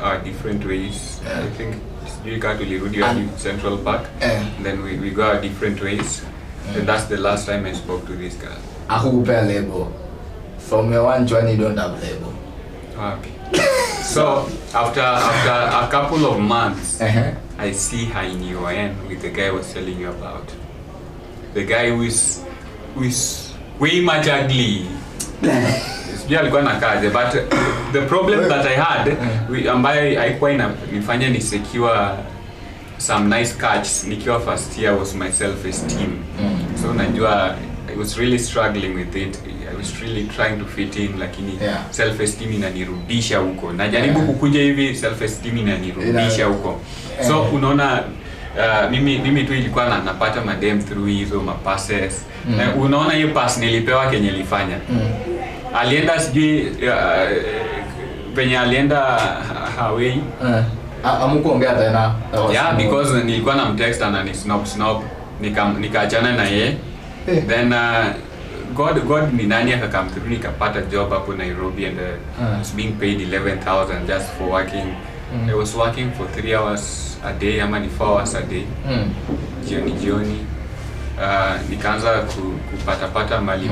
our different ways. I think we got to Lirudi Central Park. Then we go our different ways. And that's the last time I spoke to this girl. Akukupea label. From your one journey you don't have label. Okay. So after a couple of months, I see her in UN with the guy I was telling you about. The guy who is way much ugly. Alikuwa na kazi, but the problem that I had ambayo haikuwa inanifanya ni secure some nice catches nikiwa first year was my self-esteem. So najua I was really struggling with it. I was really trying to fit in lakini self-esteem inanirudisha huko. Najaribu kukuja hivi self-esteem inanirudisha huko. So unaona mimi tu ilikuwa napata madem through hizo mapasses. Unaona hiyo pass nilipewa kenye nilifanya. Alienda sijui penye alienda Hawaii. Amukuongea tena. Yeah, because nilikuwa na mtext na ni snob nikaachana na yeye. Then God ni nani akakam through nikapata job hapo Nairobi and I was being paid 11,000 just for working. I was working for 3 hours a day ama ni 4 hours a day. Jioni. Nikaanza kupata mali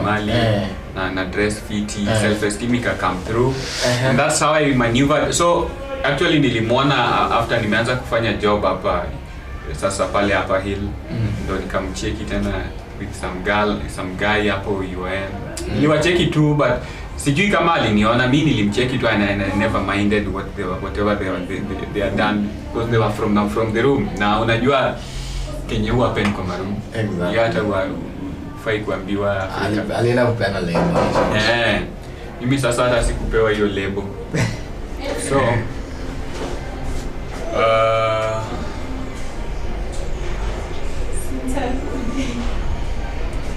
na dress fiti, self-esteem come through. And that's how I maneuvered. So actually nilimwona after nimeanza kufanya job hapa sasa pale hapa Hill. ndo nikamcheki tena with some guy hapo UN. Niliwacheki tu but sijui kama aliniona. Mimi nilimcheki tu and I never minded whatever they are done because they were from the room. Na unajua kenye huwa pen kwa maroom. Exactly. Hata fai kuambiwa alienda kupeana label. Mimi sasa hata sikupewa hiyo label. So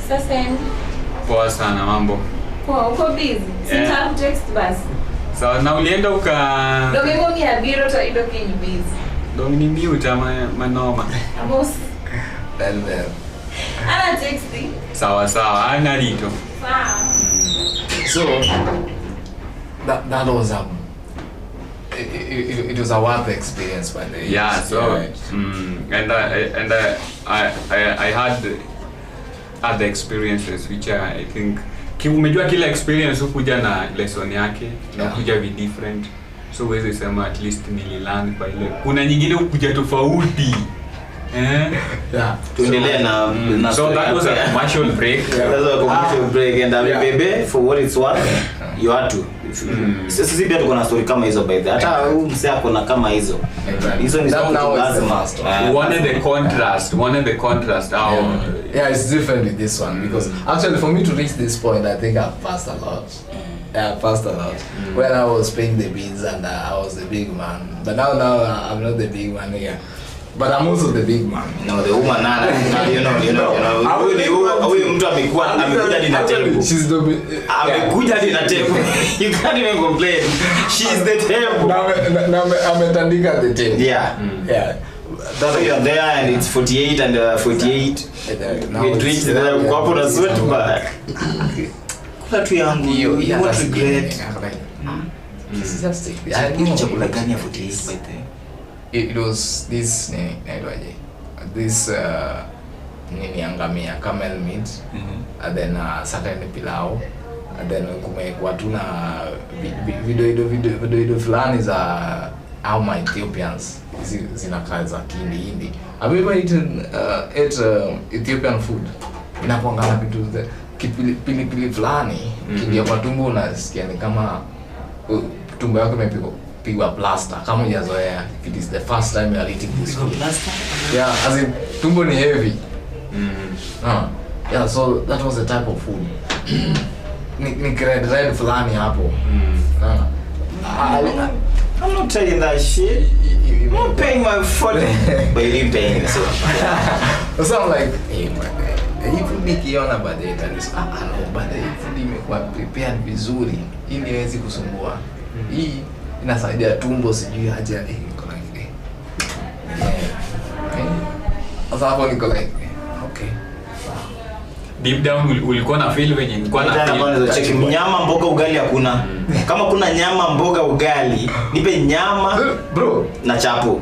sasa poa sana mambo. poa, uko busy? Sita text basi. So na ulienda uka Dogo mi abiro to ido kenyi busy. Dong ni mute manoma. Amos. Then Ana texting. Sawa ana rito. Wow. so that was it was a worth experience by the way. Yeah, so and I had other experiences which I think umejua kila experience hukuja na lesson yake na kuja vi different, so uweze sema at least nililearn by ile. Kuna nyingine hukuja tofauti. Tuendelee na so that was a commercial break. That was a commercial break and baby for what it's worth you had to. Sisi pia tuko na story kama hizo by the hata huyu msee akona kama hizo. Hizo ni lazima. Wanted the contrast how it's different with this one because actually for me to reach this point I think I've passed a lot. When I was paying the bills and I was the big man, but now I'm not the big man here. But I'm also the big man. No, the woman you know. Huyu mtu amekuja ni na table. She's the amekuja ni na table. You can't even complain. She's the table. Now ametandika the table. Yeah. That's you're there and it's 48 and 48. We reach there kwa hapo na sweat but. Kwa tu yangu you want to regret. It's just chakula gani ya 48 by the it was this this ngamia camel meat and then certain pilau and then kumekuwa tuna video fulani za how my Ethiopians zinakaa za Hindi. Have you ever eaten Ethiopian food? Inakuanga na vitu za pilipili fulani kingia kwa tumbo, unasikia ni kama tumbo yako imepigwa plaster kama hujazoea. It is the first time you are eating this food. plaster? Yeah, as in tumbo ni heavy. Yeah, so that was the type of food. Ni red fulani hapo. I'm not telling that shit. I'm not paying my phone. But you didn't pay me, so. So I'm like, hey man, hii food nikiona baadaye kanisa. No, baadaye food imekuwa prepared vizuri. Hii niwezi kusumbua. Hii inasaidia tumbo sijui haja niko like sasa hapo niko like okay. Deep down ulikuwa na feel wenye nilikuwa na feel check nyama mboga ugali hakuna. Kama kuna nyama mboga ugali, nipe nyama bro na chapo.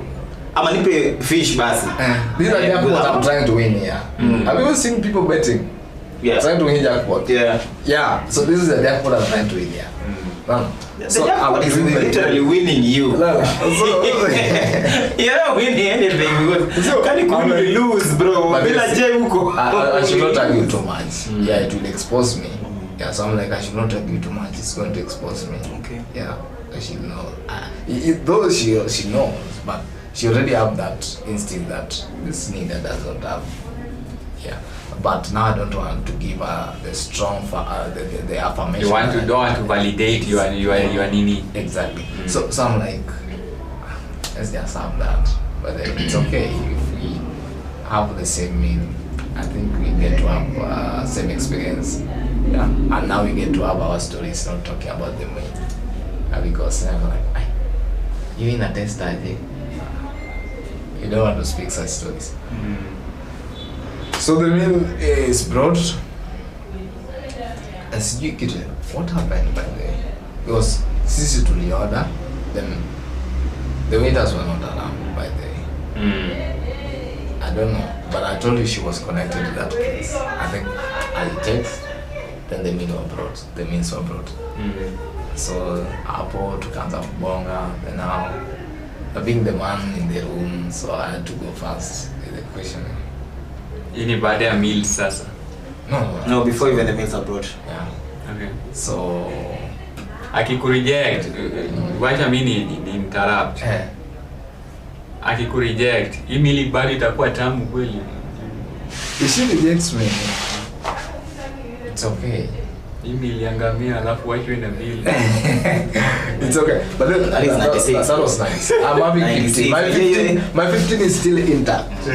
Ama nipe fish basi. These are jackpots I'm trying to win here. Have you ever seen people betting? Yeah. Trying to win jackpot. Yeah. So this is a jackpot I'm trying to win here. So I'm literally winning you. You're not winning anything because can you lose, bro? I should not argue too much. Yeah, it will expose me. Yeah, so I'm like, I should not argue too much. It's going to expose me. Okay. Yeah, she knows. Though she knows, but she already have that instinct that this nigga doesn't have. Yeah. But now I don't want to give her the strong the affirmation. You don't want to validate your nini. Exactly. So I'm like, let's just have that. But it's okay if we have the same meal. I think we get to have same experience. Yeah. And now we get to have our stories, not talking about the meal. Because I'm like, you in a test, I think. You don't want to speak such stories. So the meal is brought. As you get it, what happened by the way? Because sisi tuli order, then the waiters were not around by the way. I don't know, but I told you she was connected to that place. I think I'll text, then the meals were brought. So hapo tukaanza kubonga, then now being the man in the room, so I had to go first with the questioning. Ini baada ya meals sasa. No, before even the meals are brought. Yeah. Okay. So Akikureject, wacha mimi ni interrupt. Akikureject, hii meal bado itakuwa tamu kweli. If she rejects me, it's okay. Hii meal yangamia alafu wacha ina meal. It's okay. But then, That is 96. that was nice. I'm having 15. My 15 is still intact.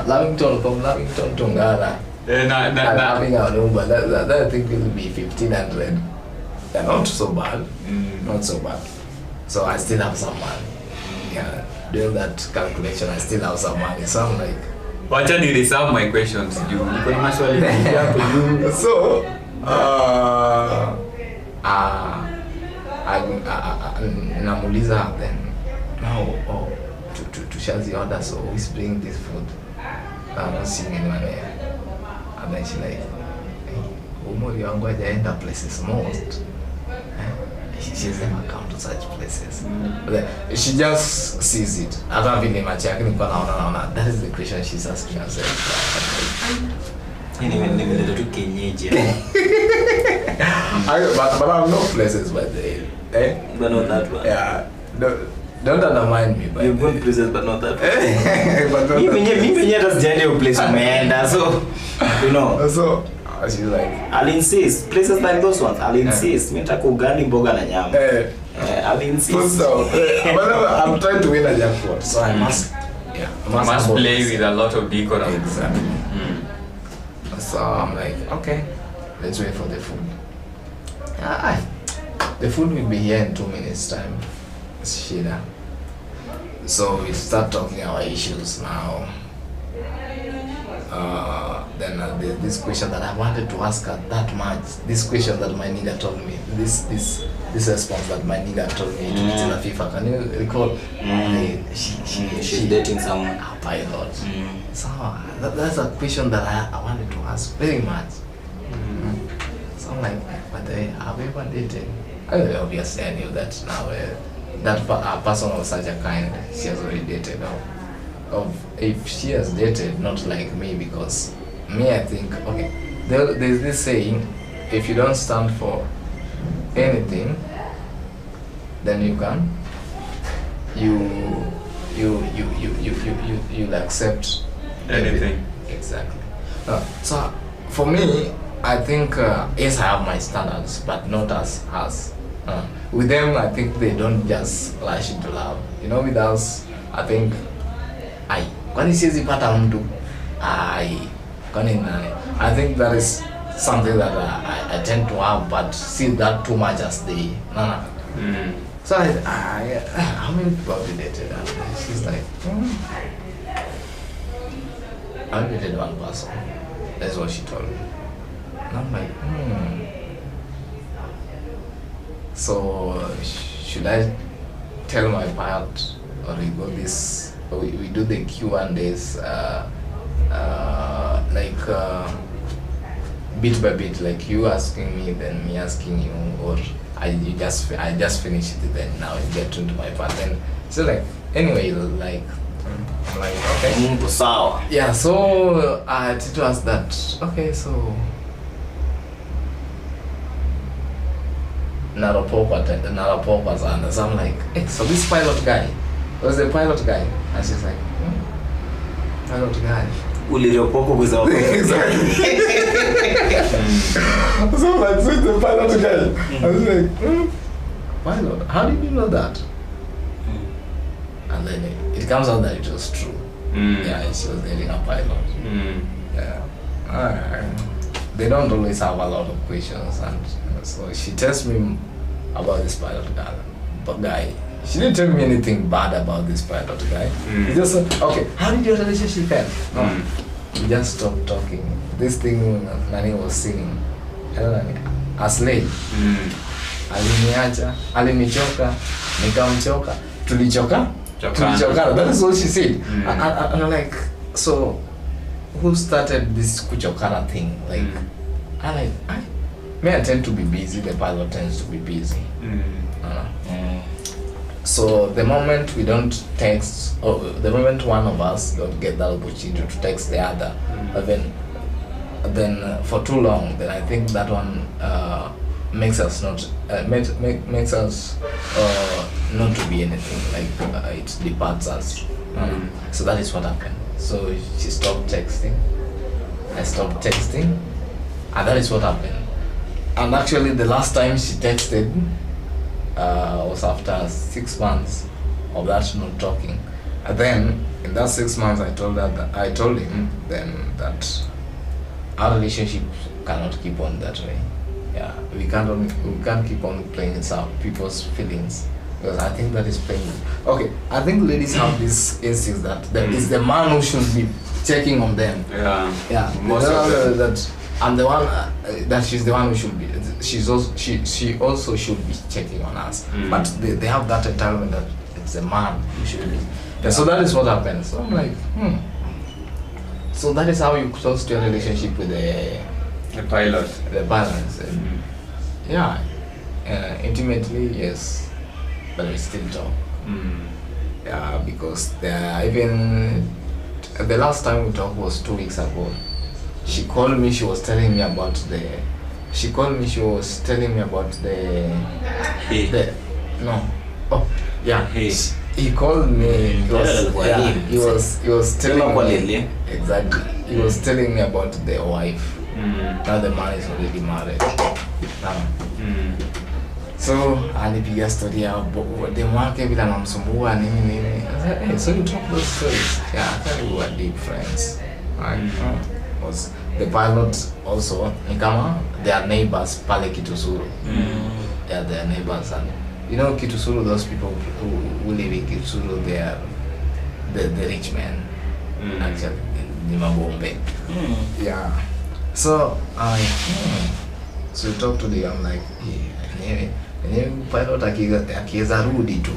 Lavington from Lavington to Ngara. I'm having a number. That I think will be 1,500. Not so bad. Not so bad. So I still have some money. Yeah. Doing that calculation, I still have some money. So I'm like, wacha ni reserve my questions. Niko na maswali hapo juu. So namuuliza then now tushazi order, so who's bring this food? I'm not seeing anyone there. And then she like, umori wangu hajaenda places most. She's never come to such places. But then she just sees it. Hata vile macho yake nilikuwa naona. That is the question she's asking herself. Nimeleta tu kienyeji. But I know places by the But not that one. Yeah. Don't undermine me. You've gone places but not that one. Mimi hata sijaenda place umeenda, so you know. So she's like, I'll insist. Places like those ones, I'll insist. Mimi nataka ugali mboga na nyama. I'll insist. So, I'm trying to win a jackpot, so I must. Yeah, I must play with a lot of decorum. Exactly. So I'm like, okay, let's wait for the food. The food will be here in 2 minutes time. Shida. So we start talking our issues now. Then there's this question that I wanted to ask her that much. This question that my nigga told me. This response that my nigga told me to in a FIFA. Can you recall? She's dating someone. A pilot. So that's a question that I wanted to ask very much. So I'm like, but have you ever dated? Obviously I knew that now. That person of such a kind, she has already dated. If she has dated, not like me, because me, I think, okay, there's this saying, if you don't stand for anything, then you'll accept Anything. Exactly. So for me, I think yes, I have my standards, but not as with them. I think they don't just lash into love. You know, with us, I think kwani siwezi pata mtu kwani nani. I think that is something that I tend to have, but see that too much as they So how many people have you dated? She's like, I dated one person. That's what she told me. And I'm like, So should I tell my pilot, or we go this? We do the Q&As bit by bit, like you asking me, then me asking you, or I just finish it, then now you get into my part. Then so like anyway, like I'm like okay. Yeah, so I to ask that. Okay, so Naropopa's and so I'm like, hey, so this pilot guy was the pilot guy, and she's like, pilot guy. Exactly. So I'm like, so it's the pilot guy. I was like, pilot? How did you know that? And then it comes out that it was true. Yeah, she was dating a pilot. Yeah. They don't always have a lot of questions, and so she tells me about this pilot guy. She didn't tell me anything bad about this pilot guy. She just said, okay, how did your relationship end? No. We just stopped talking. This thing Nandy was singing, Aslay. Aliniacha, alinichoka, nikamchoka, tulichoka. That is what she said. And I'm like, so who started this kuchokana thing? Like, I tend to be busy. The pilot tends to be busy. So the moment we don't text, or the moment one of us don't get that opportunity to text the other, then for too long, then I think that one makes us not makes us not to be anything. Like it departs us. So that is what happened. So she stopped texting. I stopped texting, and that is what happened. And actually, the last time she texted was after 6 months of that not talking. And then in that 6 months, I told him then that our relationship cannot keep on that way. Yeah, we can't keep on playing some people's feelings, because I think that is playing. Okay, I think ladies have this instinct that it's the man who should be checking on them. Yeah. Most of them. That I'm the one that she's the one who should be. She also should be checking on us. But they have that entitlement that it's the man who should be. Yeah, so that is what happens. So I'm like, So that is how you close to your relationship with the pilot. The balance. Yeah. Intimately, yes, but we still talk. Yeah, because even the last time we talked was 2 weeks ago. She called me. She was telling me about the. He called me. She was telling me about the. He called me. He was telling me. Exactly. He was telling me about the wife. Now the man is already married. So alipiga story ya demu wake vile anamsumbua nini. Hey, so you talk those stories. Yeah, I thought we were deep friends. Was the pilot also ni kama they are neighbors pale Kitusuru. Yeah, they are neighbors, and you know Kitusuru, those people who live in Kitusuru, they are the rich men. Actually, ni mabombe. Yeah. So so you talk to the, I'm like, pilot akiweza rudi tu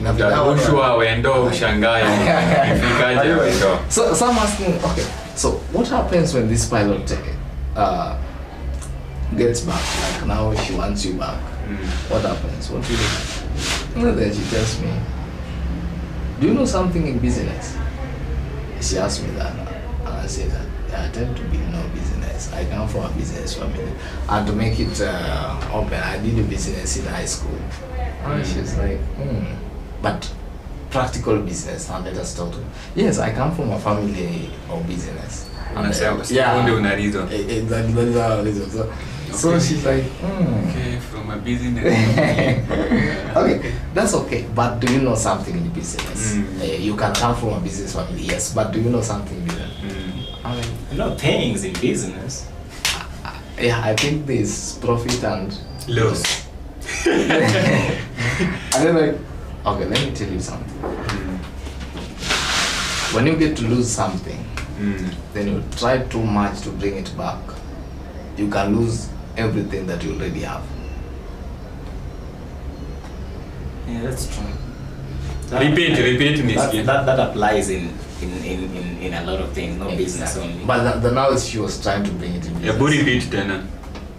na Utarushwa Awendo ushangae ifikaje Awendo. So some asking, okay, so what happens when this pilot gets back? Like now she wants you back. What happens? What do you do? And then she tells me, do you know something in business? She asked me that, and I said that I tend to be no business. I come from a business family, and to make it open, I did a business in high school. And she's like, but practical business, and let us talk to. Yes, I come from a family of business. Exactly, that is our reason. So she's like, okay, from a business. Okay, that's okay. But do you know something in the business? You can come from a business family, yes, but do you know something in business? I mean, you know things in business. Yeah, I think there's profit and loss. And then like, okay, let me tell you something. When you get to lose something, then you try too much to bring it back, you can lose everything that you already have. Yeah, that's true. Repeat me. That applies in a lot of things, not business only. But the now she was trying to bring it in business. Repeat then.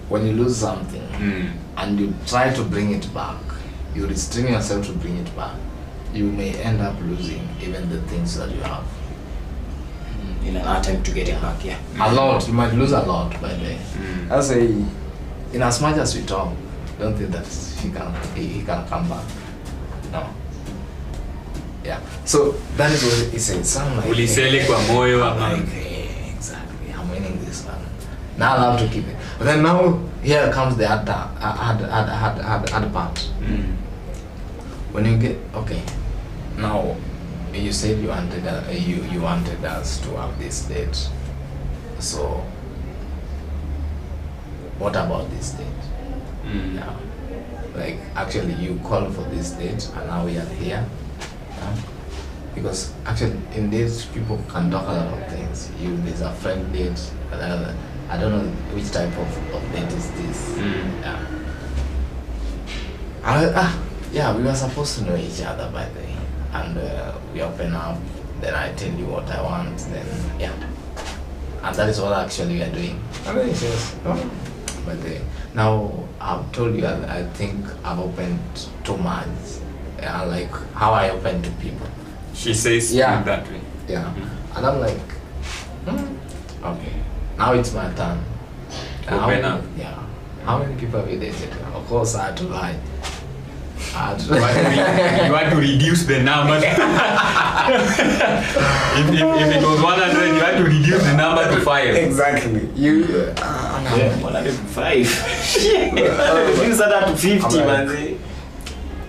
When you lose something and you try to bring it back, you restrain yourself to bring it back, you may end up losing even the things that you have. In an attempt to get it back, yeah. A lot. You might lose a lot by the way. I say, in as much as we talk, don't think that he can come back. No. Yeah. So that is what he said. Sound like ulisele kwa moyo like, exactly. I'm winning this one. Now I'll have to keep it. But then now here comes the other part. When you get now you said you wanted you wanted us to have this date. So what about this date? Yeah. Like actually you called for this date and now we are here. Because actually in dates people can talk a lot of things. There's a friend date, I don't know which type of date is this. Yeah, we were supposed to know each other by the way, and we open up, then I tell you what I want, then yeah, and that is what actually we are doing. And then he says, but now I've told you, I think I've opened too much Yeah, like how I open to people. She says Yeah. that way. Yeah. And I'm like, okay, now it's my turn. Open up. Yeah. How many people have you dated? Of course, I had to lie. You want to reduce the number. if it was 100, you had to reduce the number to 5. Exactly. You. 105. Reduce that to 50, man.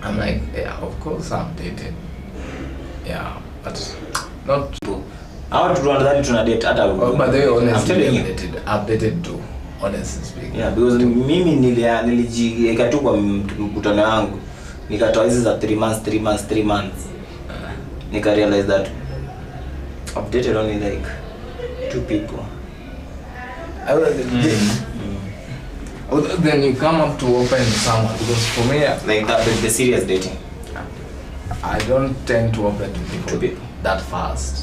I'm like, yeah, of course I've dated. Yeah, but not. How to run that to date at all. But they honestly, I'm telling you. I've dated too. Honestly speaking. Yeah, because mimi nilijiweka tu kwa mkutano wangu. Nikatoa hizi za 3 months. Nika realize that I've dated only like 2 people. Then you come up to open to someone, because for me, Like that, the serious dating. I don't tend to open to To people. that fast.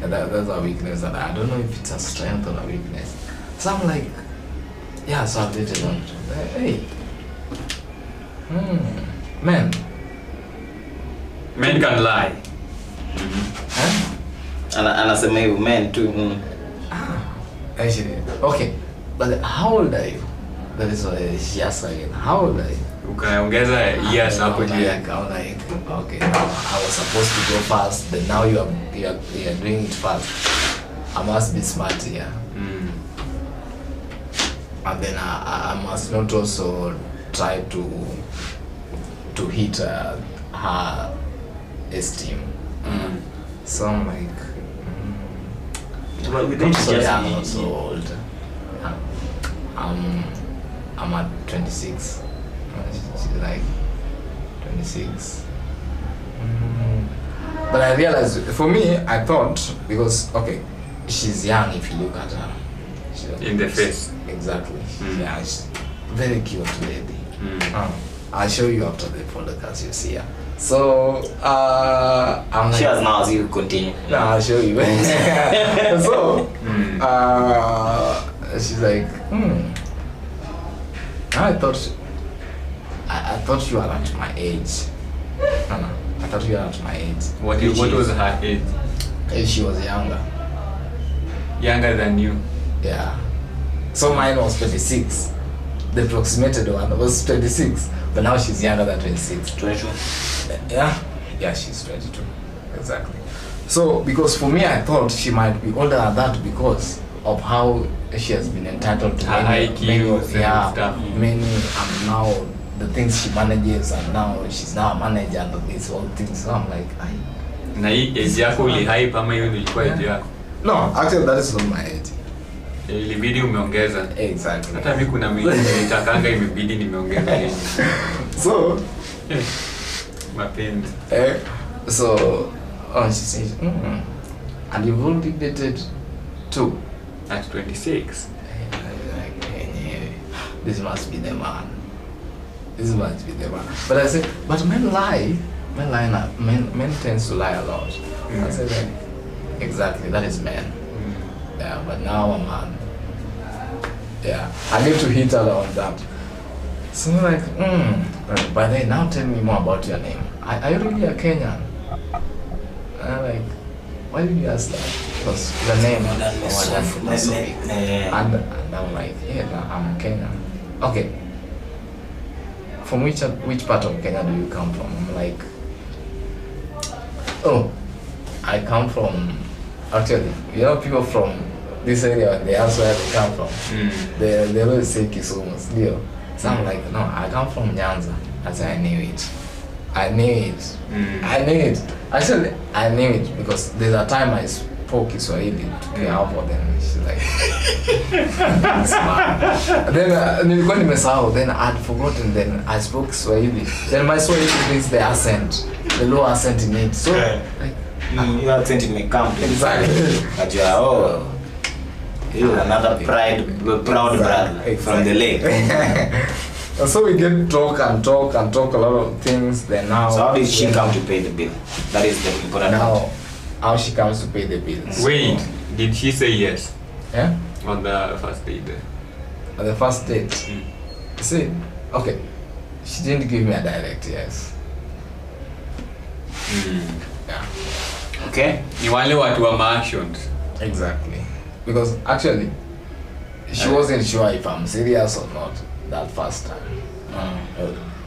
And that's a weakness that I don't know if it's a strength or a weakness. So I'm like, yeah, so I've dated on. Hey. Men. Men can lie. Huh? Anasema hivyo men too. Actually, okay. But how old are you? That is what she asked again. How old are you? Ukaongeza years hapo I'm juu. like, okay, now I was supposed to go fast, but now you are doing it fast. I must be smart here. And then I must not also try to hit her esteem. So I'm like, But we I'm don't so just young, not so old. I'm at 26. She's like 26. But I realized, for me, I thought, because, okay, she's young if you look at her. In the face. Exactly. Yeah, she's very cute lady. I'll show you after the podcast, you see her. So, I'm like... She has now as you continue. No, I'll show you. So, she's like, I thought you were at my age. No, I thought you were at my age. What was her age? She was younger. Younger than you. Yeah. So mine was 26. The approximated one was 26. But now she's younger than 26. 22. Yeah. Yeah, she's 22. Exactly. So, because for me, I thought she might be older than that because of how she has been entitled to many stuff. Many, and now the things she manages, and now she's now a manager and these all things. So I'm like, Na hii age yako ulihype ama hiyo ilikuwa age yako? No, actually that is not my age. Ilibidi umeongeza. Exactly. Hata mimi kuna nitakanga imebidi nimeongeza nini. So, mapenzi. So, she says, and you've only dated 2 at 26. Like, hey, this must be the man. This must be the man. But I said, but men lie. Men tends to lie a lot. I said, like, exactly, that is men. Yeah, but now I'm a man. Yeah, I need to hit her on that. So I'm like, but then now tell me more about your name. Are you really a Kenyan? And I'm like, why did you ask that? Because the name and I'm like, yeah, I'm Kenyan. Okay. From which part of Kenya do you come from? I'm like, oh, I come from, actually, you know, people from this area, they ask where they come from. They always say Kisumu, still. So I'm like, no, I come from Nyanza. I said, I knew it. Actually, I knew it because there's a time I spoke Kiswahili to play out for them. She's like, then nilikuwa nimesahau, then I'd forgotten, then I spoke Swahili. Then my Swahili means the accent, the low accent in it. So, like, your accent may come. Exactly. But you are, you are another proud brother from the lake. So we get talk a lot of things. Then now. So how did she come to pay the bill? That is the important now. part. How she comes to pay the bills? Wait, did she say yes? Yeah. On the first date? On the first date. See, okay. She didn't give me a direct yes. Yeah. Okay. Ni wale watu wa actions. Exactly. Because actually, she wasn't sure if I'm serious or not that first time.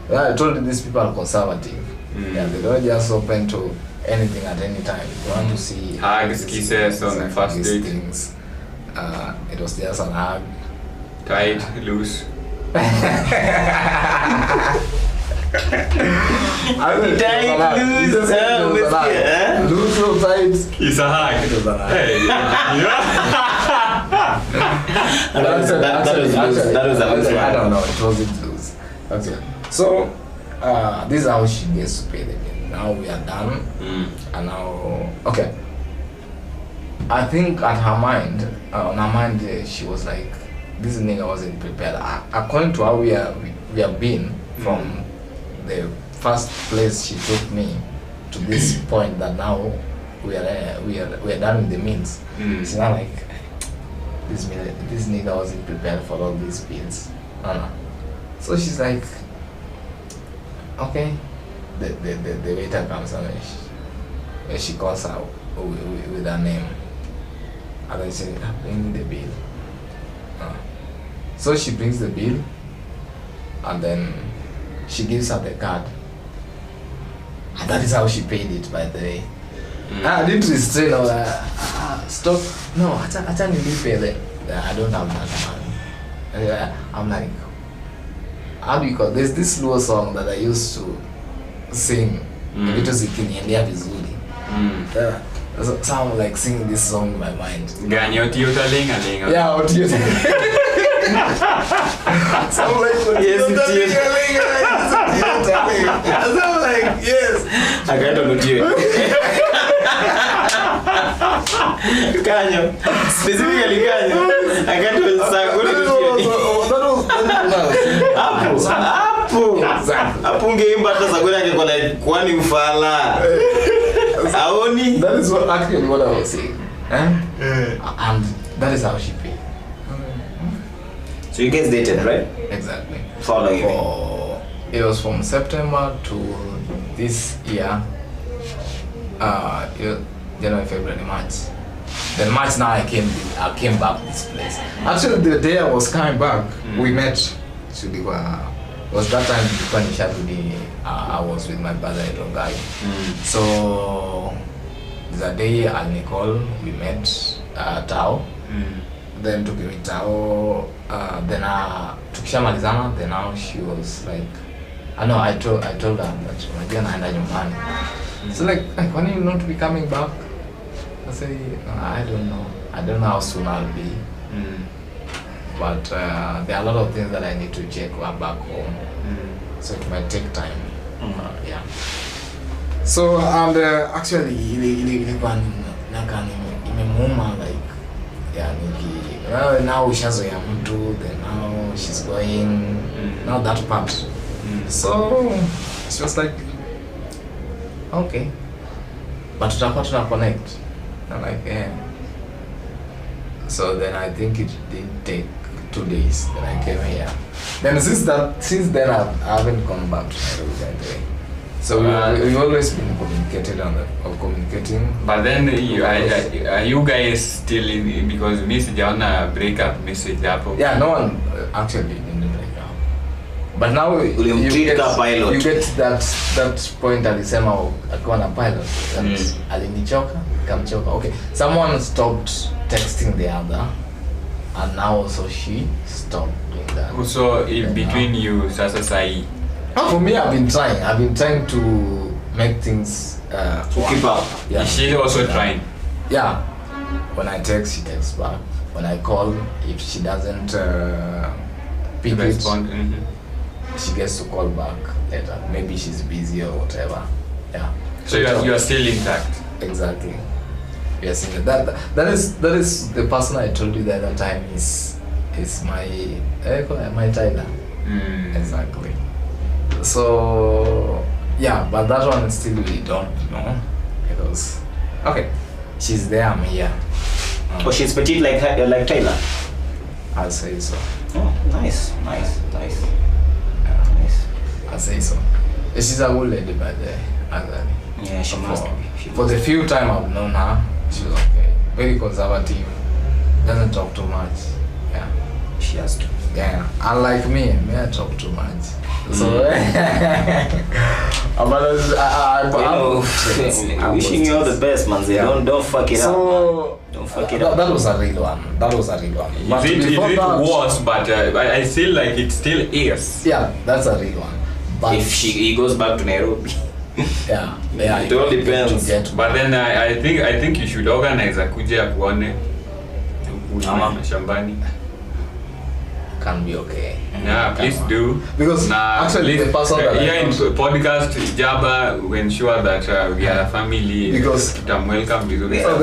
I told you these people are conservative. Yeah, they don't just open to anything at any time. They want to see hugs, kisses on the first date. Things. It was just an hug. Tight, loose. Loose or tight? It's a hug. It was a hug. Hey, That was a loose one. I don't know. It wasn't loose. Okay. So, this is how she gets to pay the bill. Now we are done. And now, okay. I think at her mind, on her mind, she was like, this nigga wasn't prepared. According to how we have been from the first place she took me to this point that now we are done with the meals. It's not like this nigga wasn't prepared for all these bills. No. So she's like, okay. The waiter comes and she calls her with her name. And then she said, bring the bill. So she brings the bill and then she gives her the card. And that is how she paid it, by the way. I didn't restrain her. Stop. No, I can't really pay that. I don't have that money. I'm like, how do you call there's this slow song that I used to sing. Vitu zikiniendea vizuri. So I'm like singing this song in my mind. Gani otiyotalingalinga. Yeah, otiyotalinga. So I'm like, otiyotalinga. So I'm like, yes. I can't do it. Kanyo. Specifically Kanyo. I can't do it. Hapo ungeimba hata Sagura angekuwa kwani ufala. Aoni? That is actually what I was saying. And that is how she paid. So you guys dated, right? Exactly. For how long you been? It was from September to this year. January, February, March. Then March now I came back to this place. Actually the day I was coming back, we met. Was that time I was with my brother in Rongai. So the day I'll Nicole, we met Tao. Then to be Tao, then tukishamalizana, then now she was like, I told her that unajua naenda nyumbani. So like, when are you not be coming back? I say, I don't know. I don't know how soon I'll be. But there are a lot of things that I need to check back home. So it might take time. Yeah. So and actually ilikuwa imemuuma like now ushazoea mtu, then now she's going now that part. So she was like, okay, but tuna connect. I'm like, yeah. So then I think it did take 2 days. Then I came here. Then since then I haven't come back to Nairobi, by the way. So we've always been communicating. But then are you guys still in, because sijaona breakup message hapo? Yeah, no one actually didn't break up. But now you get that point alisema akiwa na pilot that alinichoka, nikamchoka. Okay, someone stopped texting the other. And now also she stopped doing that. So in between you, sasa sai. For me, I've been trying to make things keep up. Yeah. Is she also trying? Yeah. When I text, she texts back. When I call, if she doesn't pick respond, she gets to call back later. Maybe she's busy or whatever. Yeah. So you are still intact. Exactly. Yes, that is the person I told you the other time is my Tyler. Exactly. So yeah, but that one still we don't know because okay, she's there, I'm here. Oh, she's petite like Tyler. I'll say so. Oh, nice. Yeah. Nice. I'll say so. She's a good lady, by the way. Yeah, she must be. For the few time I've known her, she's okay. Very conservative. Doesn't talk too much. Yeah. She has to. Yeah. Unlike me, I talk too much. So wishing you all the best, man. Yeah. Don't fuck it up. Don't fuck it up. That was a real one. But It was, but I feel like it still is. Yeah, that's a real one. But If he goes back to Nairobi. yeah, It all depends. But then I think you should organize a kuja kuone shambani. can be okay. Yeah, please do. Because actually the person that here in podcast Jaba we ensure that we are a family. Because I'm welcome vizuri. so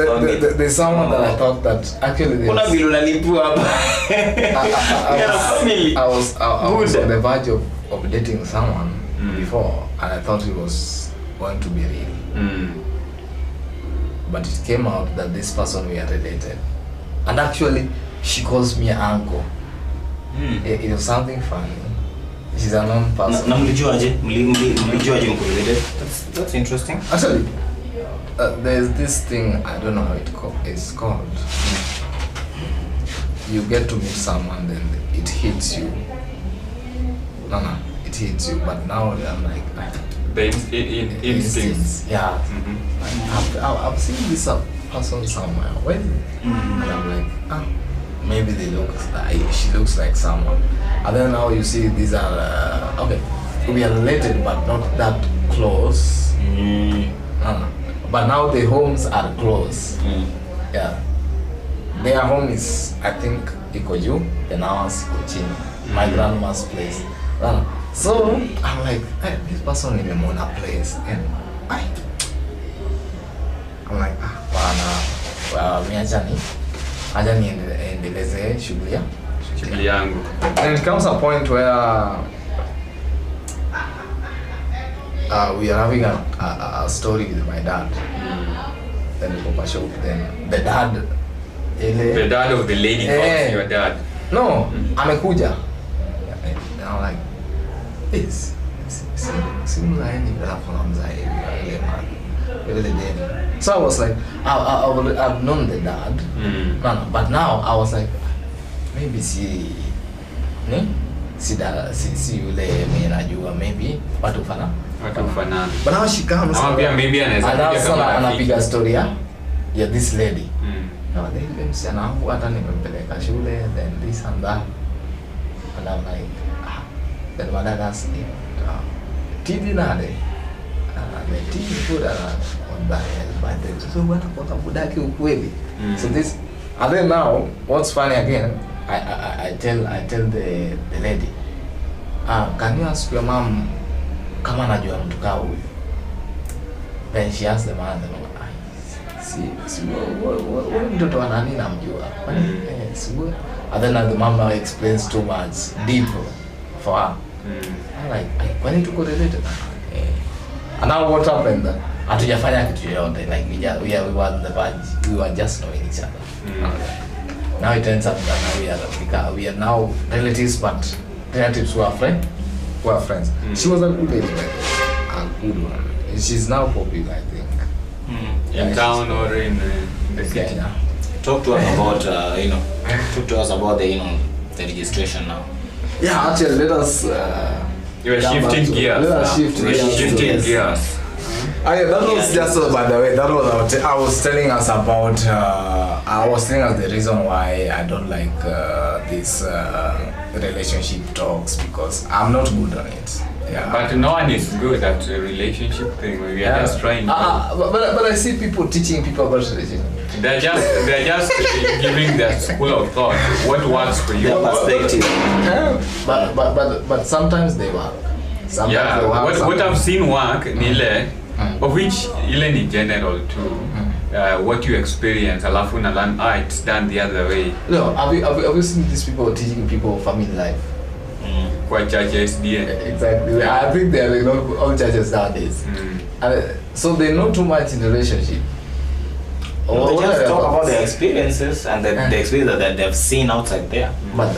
there's someone that I thought that actually Kuna vile unalipua hapa. I was on the verge of dating someone before, and I thought it was going to be real. But it came out that this person we are related, and actually she calls me uncle. It was something funny. She's a known person. Na mlijuaje? Mlijuaje mko related? That's interesting. Actually, there's this thing, I don't know how it's called. You get to meet someone, then it hits you. No, it hits you. But now I'm like, The instincts. Yeah. I've seen this person somewhere. When? And I'm like, maybe she looks like someone. And then now you see these are okay, we are related but not that close. But now the homes are close. Yeah, their home is, I think, Ikoju, and ours Ikochini, my grandma's place. So I'm like, hey, this person in a Mona place, and I'm like, aja niendeleze shughuli yangu. And it comes a point where we are having a story with my dad. Then we go show, then the dad of the lady calls your dad. No, amekuja. And I'm like, this seems like any so I was like, I've known the dad, but now I was like, maybe si yule mimi najua, maybe watu fanana. But now she comes, maybe anapiga story ya this lady. Now they msichana wangu hata nimempeleka shule, then this and that, and I'm like, then my dad asked me, TV nade, the TV food on the hell, but then so what about budaki ukweli? So this, and then now what's funny again, I tell the lady, can you ask your mom kama anajua mtu kama huyu? Then she asked the man, what mtoto wa nani namjua? And then the mom now explains too much deeper for her. I'm like, why need to go related? And now what happened? Hatujafanya kitu yote, like we were on the verge, we were just knowing each other. Now it ends up that we are now relatives, but relatives who are friends. She was a good lady, a good one. She's now popular, I think. In town or in the city. Yeah. Talk to us about the the registration now. Yeah, actually, let us. You are shifting gears. Let us shift gears. That was just by the way. That was I was telling us about. I was telling us the reason why I don't like this relationship talks, because I'm not good on it. Yeah. But no one is good at the relationship thing. We are just trying. But I see people teaching people about relationship. They're just giving their school of thought. What works for you? Their perspective. But sometimes they work. Sometimes they work. What I've seen work, Nile, of which ile ni general too. What you experience, alafu na learn, it's done the other way. No, have you seen these people teaching people family life? Kwa churches, Exactly. I think they are all churches nowadays. So they know too much in relationship. They just talk about their experiences and the experience that they've seen outside there. But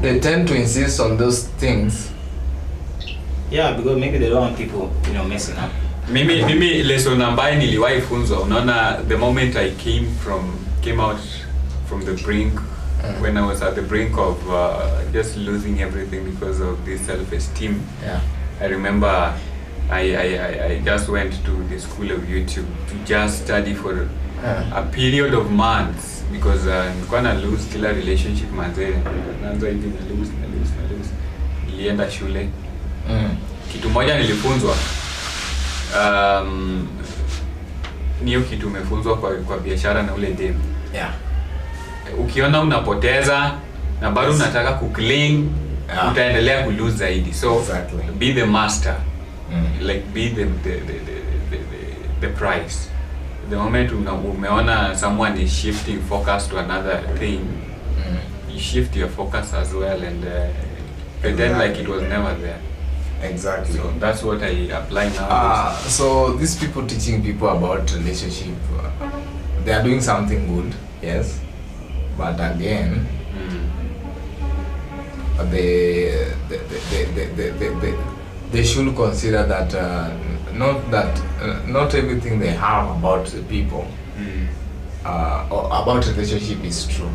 they tend to insist on those things. Yeah, because maybe they don't want people, messing up. Mimi lesson ambayo niliwahi funzwa, unaona, the moment I came out from the brink, when I was at the brink of just losing everything because of this self-esteem. Yeah. I remember I just went to the school of YouTube to just study for a period of months because nilikuwa na lose kila relationship manze, naanza hivi na lose. Nilienda shule. Kitu moja nilifunzwa, niyo kitu umefunzwa kwa biashara na ule dem. Yeah. Ukiona unapoteza na bado unataka kucling, utaendelea ku lose zaidi. So exactly. Be the master. Like be the prize. The moment umeona someone is shifting focus to another thing, you shift your focus as well and pretend like it was never there. Exactly. So that's what I apply now. So these people teaching people about relationship, they are doing something good, yes, but again, they should consider that not everything they have about the people or about relationship is true.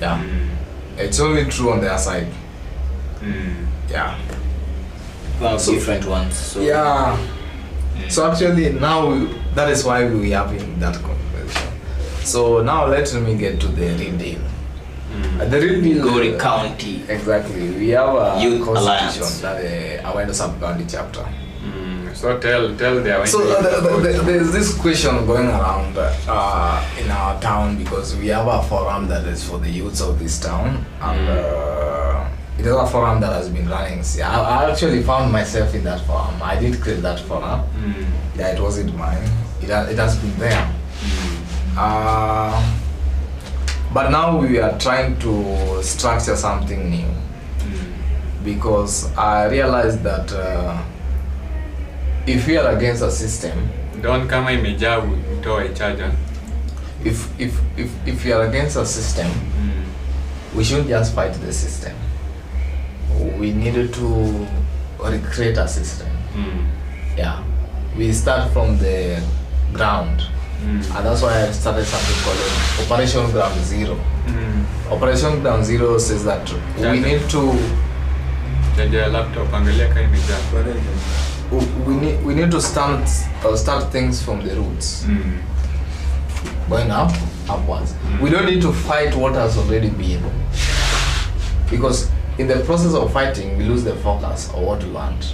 Yeah, it's only true on their side. Yeah. Well, So- different ones. So Yeah. So actually now that is why we are having that conversation. So now let me get to the real deal. The real deal. Migori County. Exactly. We have a Youth constitution Alliance. that the Awendo sub-county chapter. So tell the So there's this question going around in our town because we have a forum that is for the youths of this town, and it is a forum that has been running. See, I actually found myself in that forum. I did create that forum. Yeah, it wasn't mine. It has been there. But now we are trying to structure something new because I realized that if we are against a system, don't kama imejaa utoe charger. if we are against a system, we shouldn't just fight the system. We needed to recreate a system. Yeah, we start from the ground, and that's why I started something called Operation Ground Zero. Operation Ground Zero says that we need to Charger laptop angalia kama imejaa. we need to start things from the roots, going upwards. We don't need to fight what has already been, because in the process of fighting we lose the focus of what we want.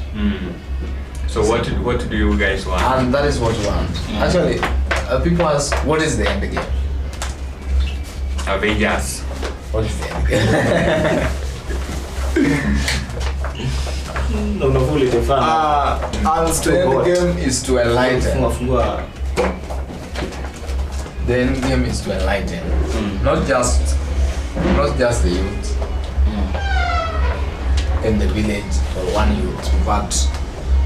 So what do you guys want? And that is what we want. Actually, people ask, what is the end game? Avengers. What is the end game? unavuli defana. And the end game is to enlighten. Fungua. The end game is to enlighten, not just the youth in the village or one youth, but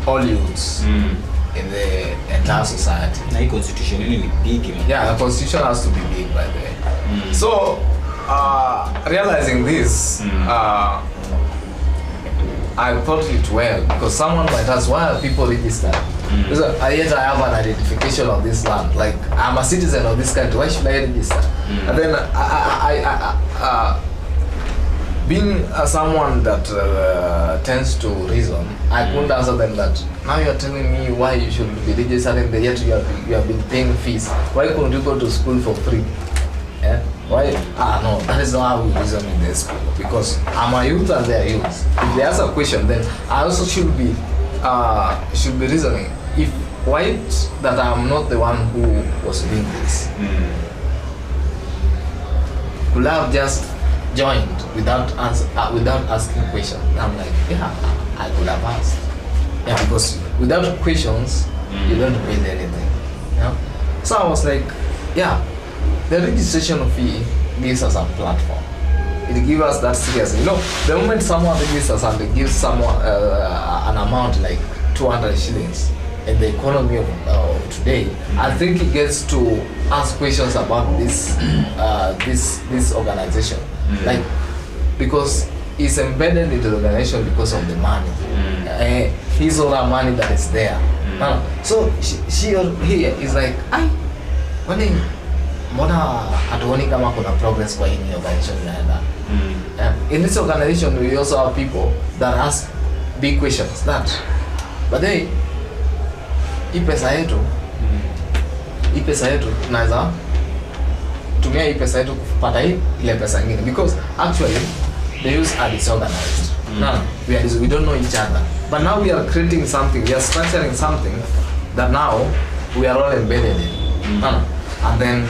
all youths in the entire society. Na hii constitution ni big. Yeah, the constitution has to be big, by the way. So, realizing this, I thought it well because someone might ask, why are people registered? Because yet I have an identification of this land. Like, I'm a citizen of this country. Why should I register? And then I being someone that tends to reason, I couldn't answer them that. Now you are telling me why you should be registering, yet you have been paying fees. Why couldn't you go to school for free? Yeah? Why? No, that is not how we reason in this school. Because I'm a youth and they are youths. If they ask a question, then I also should be reasoning. If why that I'm not the one who was doing this, could I have just joined without asking questions? I'm like, yeah, I could have asked. Yeah, because without questions, you don't build anything. Yeah. So I was like, yeah, the registration fee gives us a platform. It gives us that seriousness. You know, the moment someone registers and they give someone an amount like 200 shillings in the economy of today, I think it gets to ask questions about this organization. Like, because it's embedded into the organization because of the money. His or her money that is there. So she or he is like, kwani mbona hatuoni kama kuna progress kwa hii organization inaenda? In this organization we also have people that ask big questions that, but they hii pesa yetu tunaweza tumia hii pesa yetu kupata ile pesa nyingine, because actually the youth are disorganized. We don't know each other, but now we are creating something, we are structuring something that now we are all embedded in. And then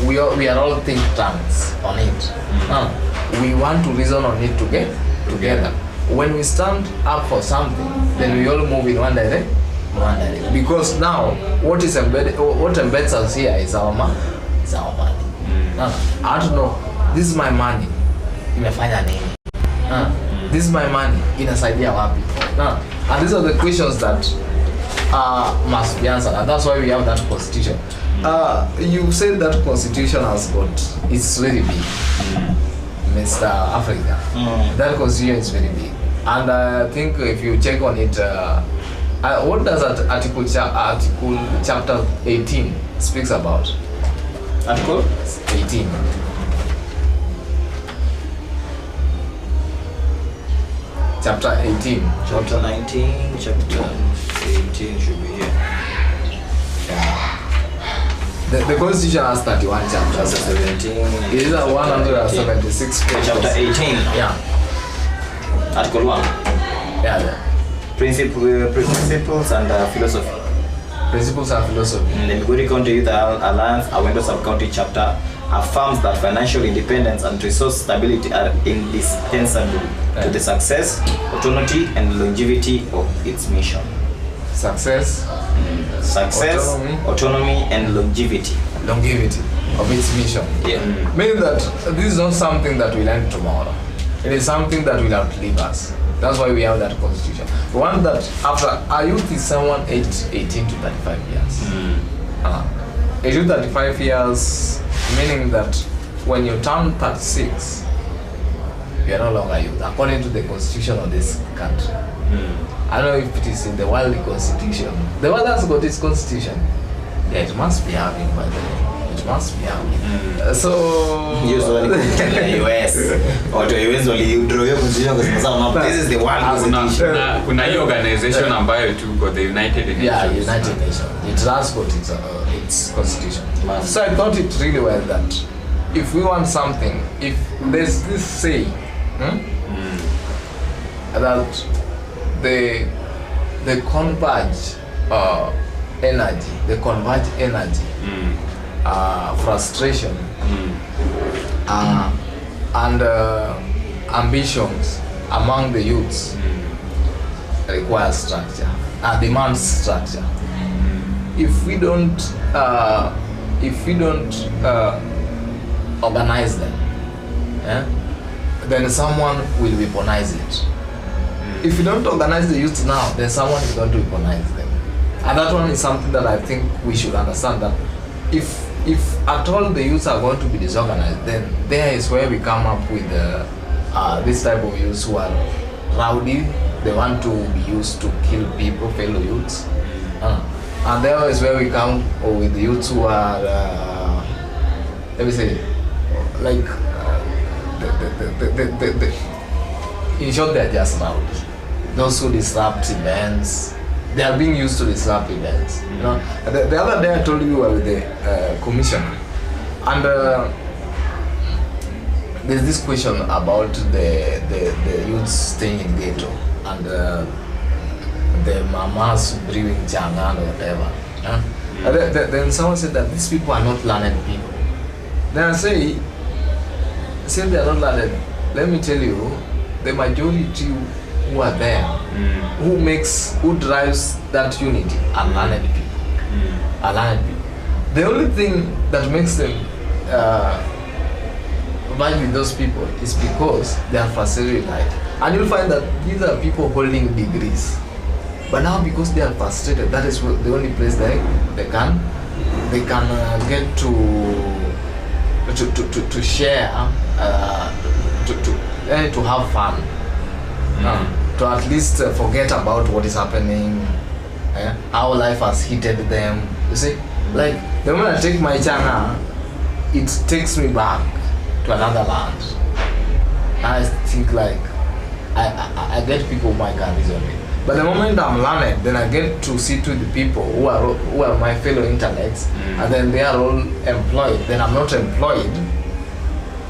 we are all think tanks on it. We want to reason on it together. When we stand up for something, then we all move in one direction. Because now what embeds us here is our money. I don't know, this is my money, imefanya nini? This is my money, inasaidia wapi? And these are the questions that must be answered, and that's why we have that constitution. You said that constitution it's very big, Mr. Africa. That constitution is very big, and I think if you check on it, what does article chapter 18 speaks about? Article 18. Chapter 18. Chapter 19, chapter 18 should be here. The Constitution has 31 chapters. Chapter 17. It is a 176 pages. Chapter 18. Yeah. Article 1. Yeah. Principles and philosophy. Principles and philosophy. The Migori County Youth Alliance, Awendo Sub-County Chapter, affirms that financial independence and resource stability are indispensable to the success, autonomy, and longevity of its mission. Success, autonomy, and longevity of its mission. Meaning that this is not something that we learn tomorrow. It is something that will outlive us. That's why we have that constitution. One that after a youth is someone aged 18 to 35 years. 18 to 35 years, meaning that when you turn 36, you are no longer youth, according to the constitution of this country. I don't know if it is in the world constitution. The world has got its constitution. Yeah, it must be having, by the way. It must be having. So US or to US only draw your constitution because this is the world constitution. Kuna hiyo organization ambayo tuko the United Nations. Yeah, United Nations. It has got its constitution. So I thought it really well that if we want something, if there's this say that the converge energy, frustration, and ambitions among the youths requires structure, demands structure. If we don't organize them, then someone will weaponize it. If you don't organize the youth now, then someone is going to weaponize them. And that one is something that I think we should understand, that if at all the youths are going to be disorganized, then there is where we come up with this type of youths who are rowdy. They want to be used to kill people, fellow youths. And there is where we come with the youths who are, let me say, like, in short, they're just rowdy. Those who disrupt events, they are being used to disrupt events. You know, the other day I told you we were with the commission, and there's this question about the youths staying in ghetto and the mamas brewing Yanga or whatever. Then someone said that these people are not learned people. Then I say they are not learned. Let me tell you, the majority who are there, who drives that unity are learned people. The only thing that makes them vibe with those people is because they are frustrated in life. And you'll find that these are people holding degrees. But now because they are frustrated, that is the only place they can get to share, to have fun. To at least forget about what is happening how life has hit them. You see, like the moment I take my channel, it takes me back to another land. I think like I get people who I can reason with. But the moment I'm learned, then I get to sit with the people who are my fellow intellects, and then they are all employed. Then I'm not employed.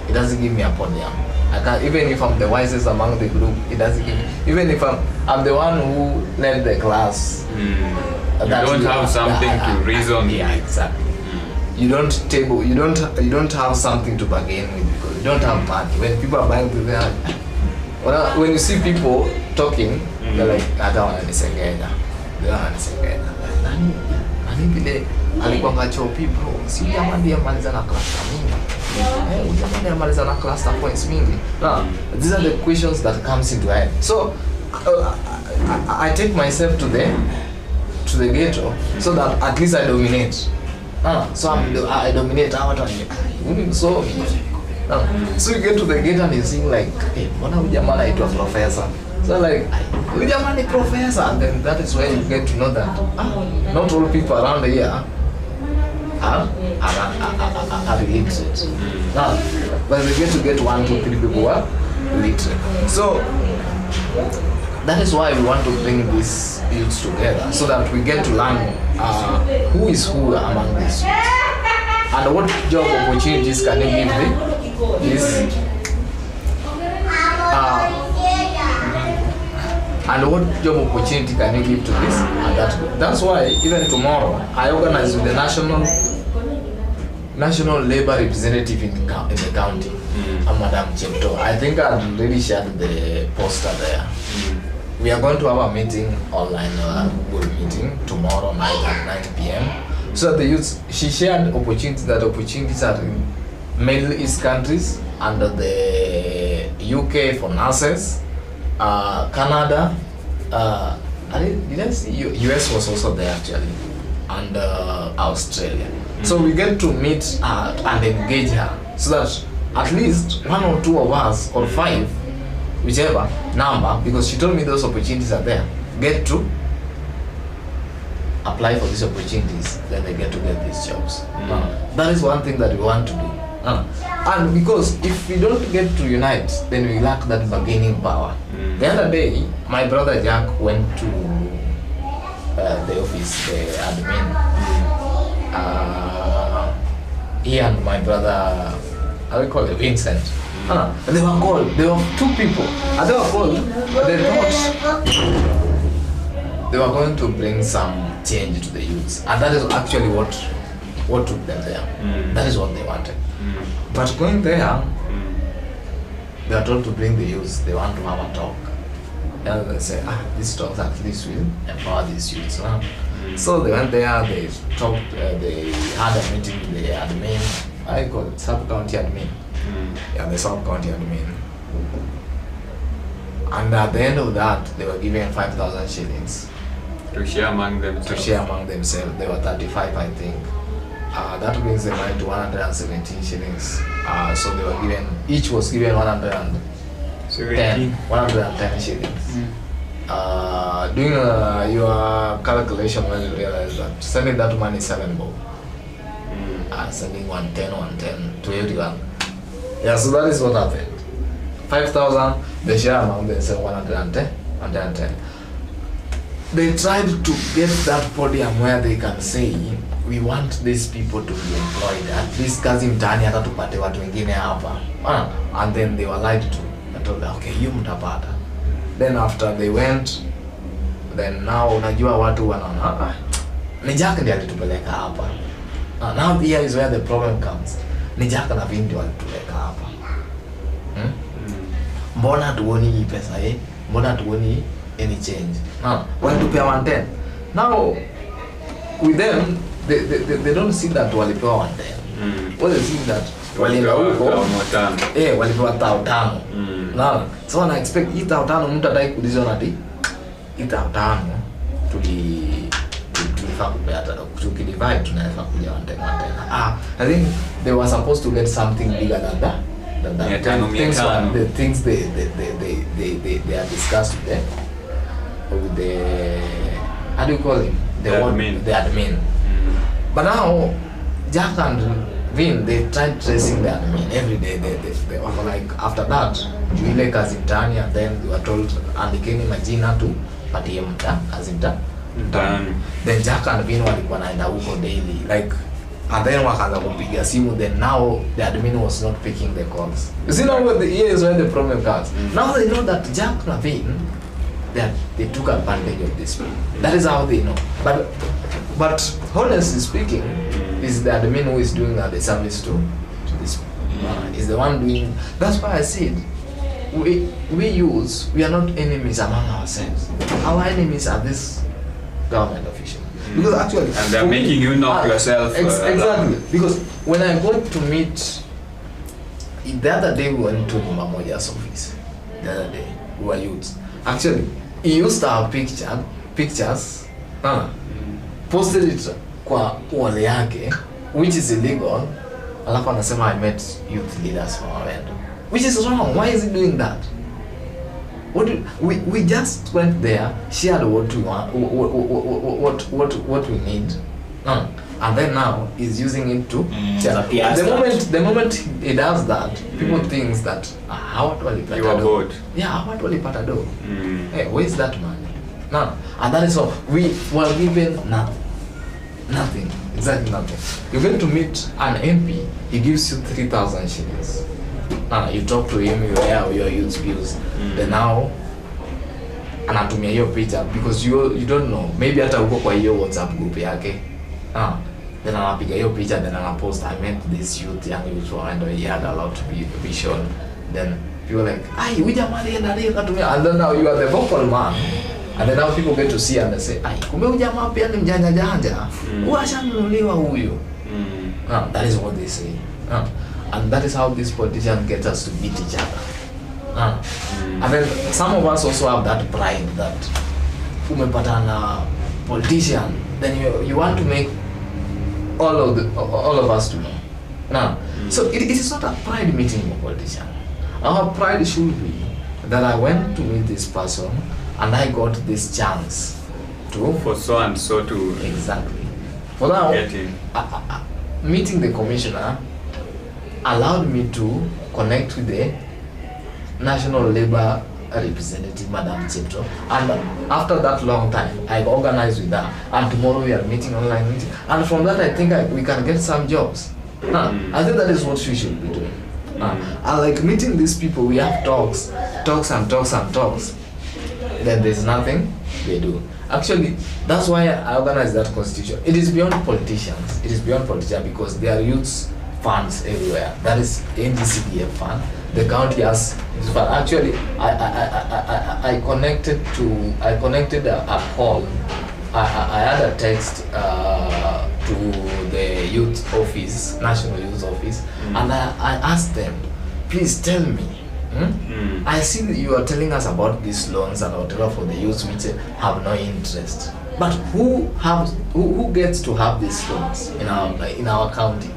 It doesn't give me a podium. I can't, even if I'm the wisest among the group, it doesn't give me. Even if I'm the one who led the class. You don't have something to reason with. Yeah, exactly. You don't have something to bargain with because you don't have money. When people are buying things, when you see people talking, they're like, I don't want nisengenya. They don't want nisengenya. Nani vile alikuwa ngachopi bro. Si jamaa ndiye maliza na cluster mingi. Jamaa ndiye maliza na cluster points mingi. Now, these are the questions that comes into head. So, I take myself to the ghetto so that at least I dominate. So I dominate. So you get to the gate and you sing like, hey, mbona huyu jamaa anaitwa professor? So like, huyu jamaa ni professor, and then that is where you get to know that not all people around here are illiterate. But they get 1, 2, 3 people who are literate. So that is why we want to bring these youths together so that we get to learn who is who among these youths and what job opportunities can you give this and what job opportunity can you give to this and that. That's why even tomorrow I organize with the national labor representative in the county, Madam Chepto. I think I already shared the poster there. We are going to have a meeting online, Google meeting tomorrow night at 9 p.m. So the youth, she shared opportunities are in Middle East countries, under the UK for nurses, Canada, did I see US was also there actually, and Australia. So we get to meet and engage her so that at least 1 or 2 of us or 5, whichever number, because she told me those opportunities are there, get to apply for these opportunities, then they get to get these jobs. That is one thing that we want to do. And because if we don't get to unite, then we lack that bargaining power. The other day, my brother Jack went to the office, the admin. He and my brother, how do we call it, Vincent. And they were called. There were 2 people. And they were called. They thought they were going to bring some change to the youths, and that is actually what took them there. That is what they wanted. But going there, they are told to bring the youths. They want to have a talk, and they say, this talk at least will empower these youths. So they went there. They talked. They had a meeting with the admin. I call it sub-county admin. Yeah, the sub-county admin. And at the end of that, they were given 5,000 shillings. To share among themselves. They were 35, I think. That brings them to 117 shillings. So they were given, each was given 110 shillings. Doing your calculation, when you realize that sending that money is 7 bob. Sending 110 to everyone. Yeah, so that is what happened. 5,000, they share among themselves 110. They tried to get that podium where they can say, we want these people to be employed. At least kazi mtaani hata tupate watu wengine hapa. And then they were lied to. They told them, okay, you mtapata. Then after they went, then now unajua watu wanaona, ni Jack ndiye alitupeleka hapa. Now here is where the problem comes. Ni Jack na Vindi ndio alitupeleka hapa. Mbona tuoni hii pesa mbona tuoni any change? Walitupewa 110. Now with them, they don't see that walipewa 110. What they see that walienda huko walipewa 5,000. So I expect 5,000 mtu ataki kulizo na 5,000 tukidivide tunaweza kuja 110. I think they were supposed to get something bigger than that. The things they are discussed with the how do you call him? The admin. The admin. But now, Jack and Vin, they tried tracing the admin every day. They were like, after that, ile kazi mtaani, and then they were told, andikeni majina tu, patie kazi mtaani. Then Jack and Vin walikuwa naenda huko daily, like, and then wakaanza kupiga simu. Then now the admin was not picking the calls. You see now here is where the problem comes. Now they know that Jack and Vin, that they took advantage of this people. That is how they know. But honestly speaking, is the admin who is doing the service to this is the one doing. That's why I said we are not enemies among ourselves. Our enemies are this government official. Because actually, and they're making you knock yourself. Exactly. Because when I got to meet, the other day we went to Mamoja's office. The other day we were youths. Actually, he used to have pictures, posted it kwa wall yake, which is illegal. Alafu anasema I met youth leaders from Awendo, which is wrong. Why is he doing that? We just went there, shared what we want, what we need, and then now he's using it to the moment he does that, people think that how walipata you are bored. Yeah, how walipata do? Hey, where is that money? No, and that is all. We were given nothing, exactly nothing. You get to meet an MP, he gives you 3,000 shillings. You talk to him, you air your youth views. Then now anatumia hiyo picha because you don't know, maybe hata uko kwa hiyo WhatsApp group yake. Then anapiga hiyo picha, then anapost, I met this youth, young youth, and he had a lot to be shown. Then people like, ai, huyu jamaa ndiye katumia, and then now you are the vocal man. And then now people get to see and they say, ai, kumbe huyu jamaa pia ni mjanja janja. Washanunuliwa huyu. That is what they say. And that is how these politicians get us to beat each other. And then some of us also have that pride that umepatana politician, then you want to make all of us to know. So it is not a pride meeting a politician. Our pride should be that I went to meet this person and I got this chance to for so and so to exactly. For now, get in. Meeting the commissioner allowed me to connect with the National Labour Representative, Madam Chepto, and after that long time, I've organized with her, and tomorrow we are meeting online meeting, and from that I think we can get some jobs. I think that is what we should be doing. And like meeting these people, we have talks. Then there's nothing they do. Actually, that's why I organized that constitution. It is beyond politicians. It is beyond politicians because there are youths funds everywhere. That is NGCDF fund. The county has this fund. Actually, I connected a call. I had a text to the youth office, National Youth Office, and I asked them, please tell me. I see that you are telling us about these loans and whatever for the youth which have no interest. But who gets to have these loans in our county?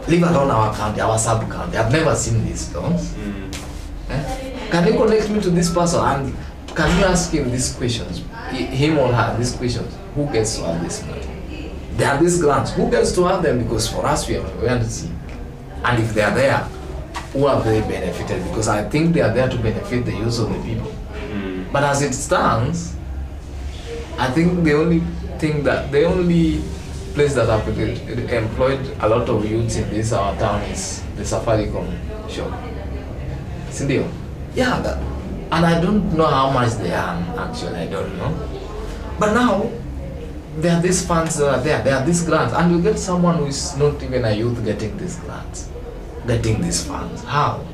Leave alone our county, our sub-county. I've never seen these loans. Can you connect me to this person and can you ask him these questions? Him or her these questions. Who gets to have this money? There are these grants. Who gets to have them? Because for us, we want to see. And if they are there, who have they benefited? Because I think they are there to benefit the use of the people. But as it stands, I think the only place that have employed a lot of youths in this our town is the Safaricom shop. Sindio? Yeah, and I don't know how much they earn actually, I don't know. But now, there are these funds that are there are these grants, and you get someone who is not even a youth getting these grants, getting these funds. How?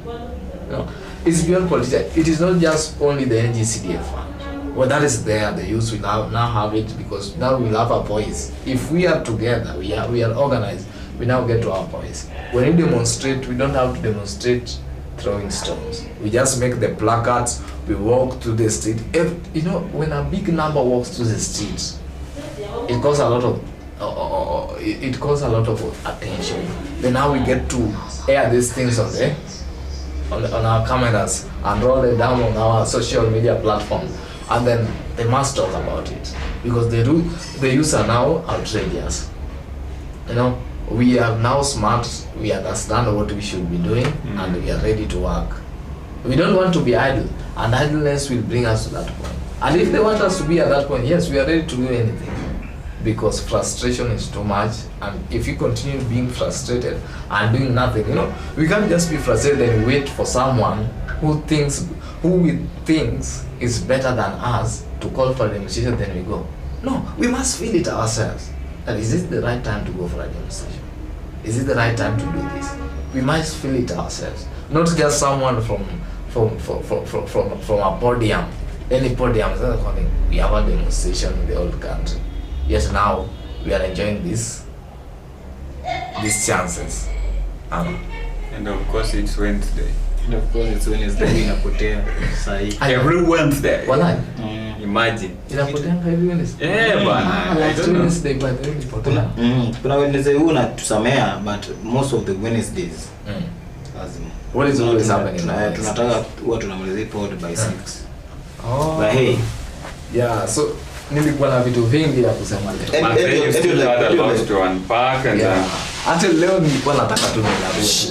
It's beyond politics. It is not just only the NGCDF fund. Well, that is there, the youth will now have it because now we'll have our voice. If we are together, we are organized, we now get to our voice. When we demonstrate, we don't have to demonstrate throwing stones. We just make the placards, we walk to the street. When a big number walks to the streets, it causes a lot of attention. Then now we get to air these things on our cameras and roll it down on our social media platforms. and then they must talk about it, because the youth are now outrageous. You know, we are now smart, we understand what we should be doing, and we are ready to work. We don't want to be idle, and idleness will bring us to that point. And if they want us to be at that point, yes, we are ready to do anything, because frustration is too much. And if you continue being frustrated and doing nothing, you know, we can't just be frustrated and wait for someone who we thinks is better than us to call for a demonstration, then we go. No, we must feel it ourselves. And is it the right time to go for a demonstration? Is it the right time to do this? We must feel it ourselves, not just someone from a podium, any podium. We have a demonstration in the whole country. Yes, now we are enjoying these chances. And of course it's Wednesday. Inapotea sahi. Every Wednesday. Walai. Imagine. Inapotea every Wednesday. Bana. Last Wednesday but then ilipotea. Kuna Wednesday huu natusamea, but most of the Wednesdays lazima. What is always happening? Tunataka huwa tunamaliza pod by 6. Oh. But hey, yeah, so nilikuwa na vitu vingi ya kusema leo. You still had a lot to unpack and Hata leo nilikuwa nataka tu nilabushe.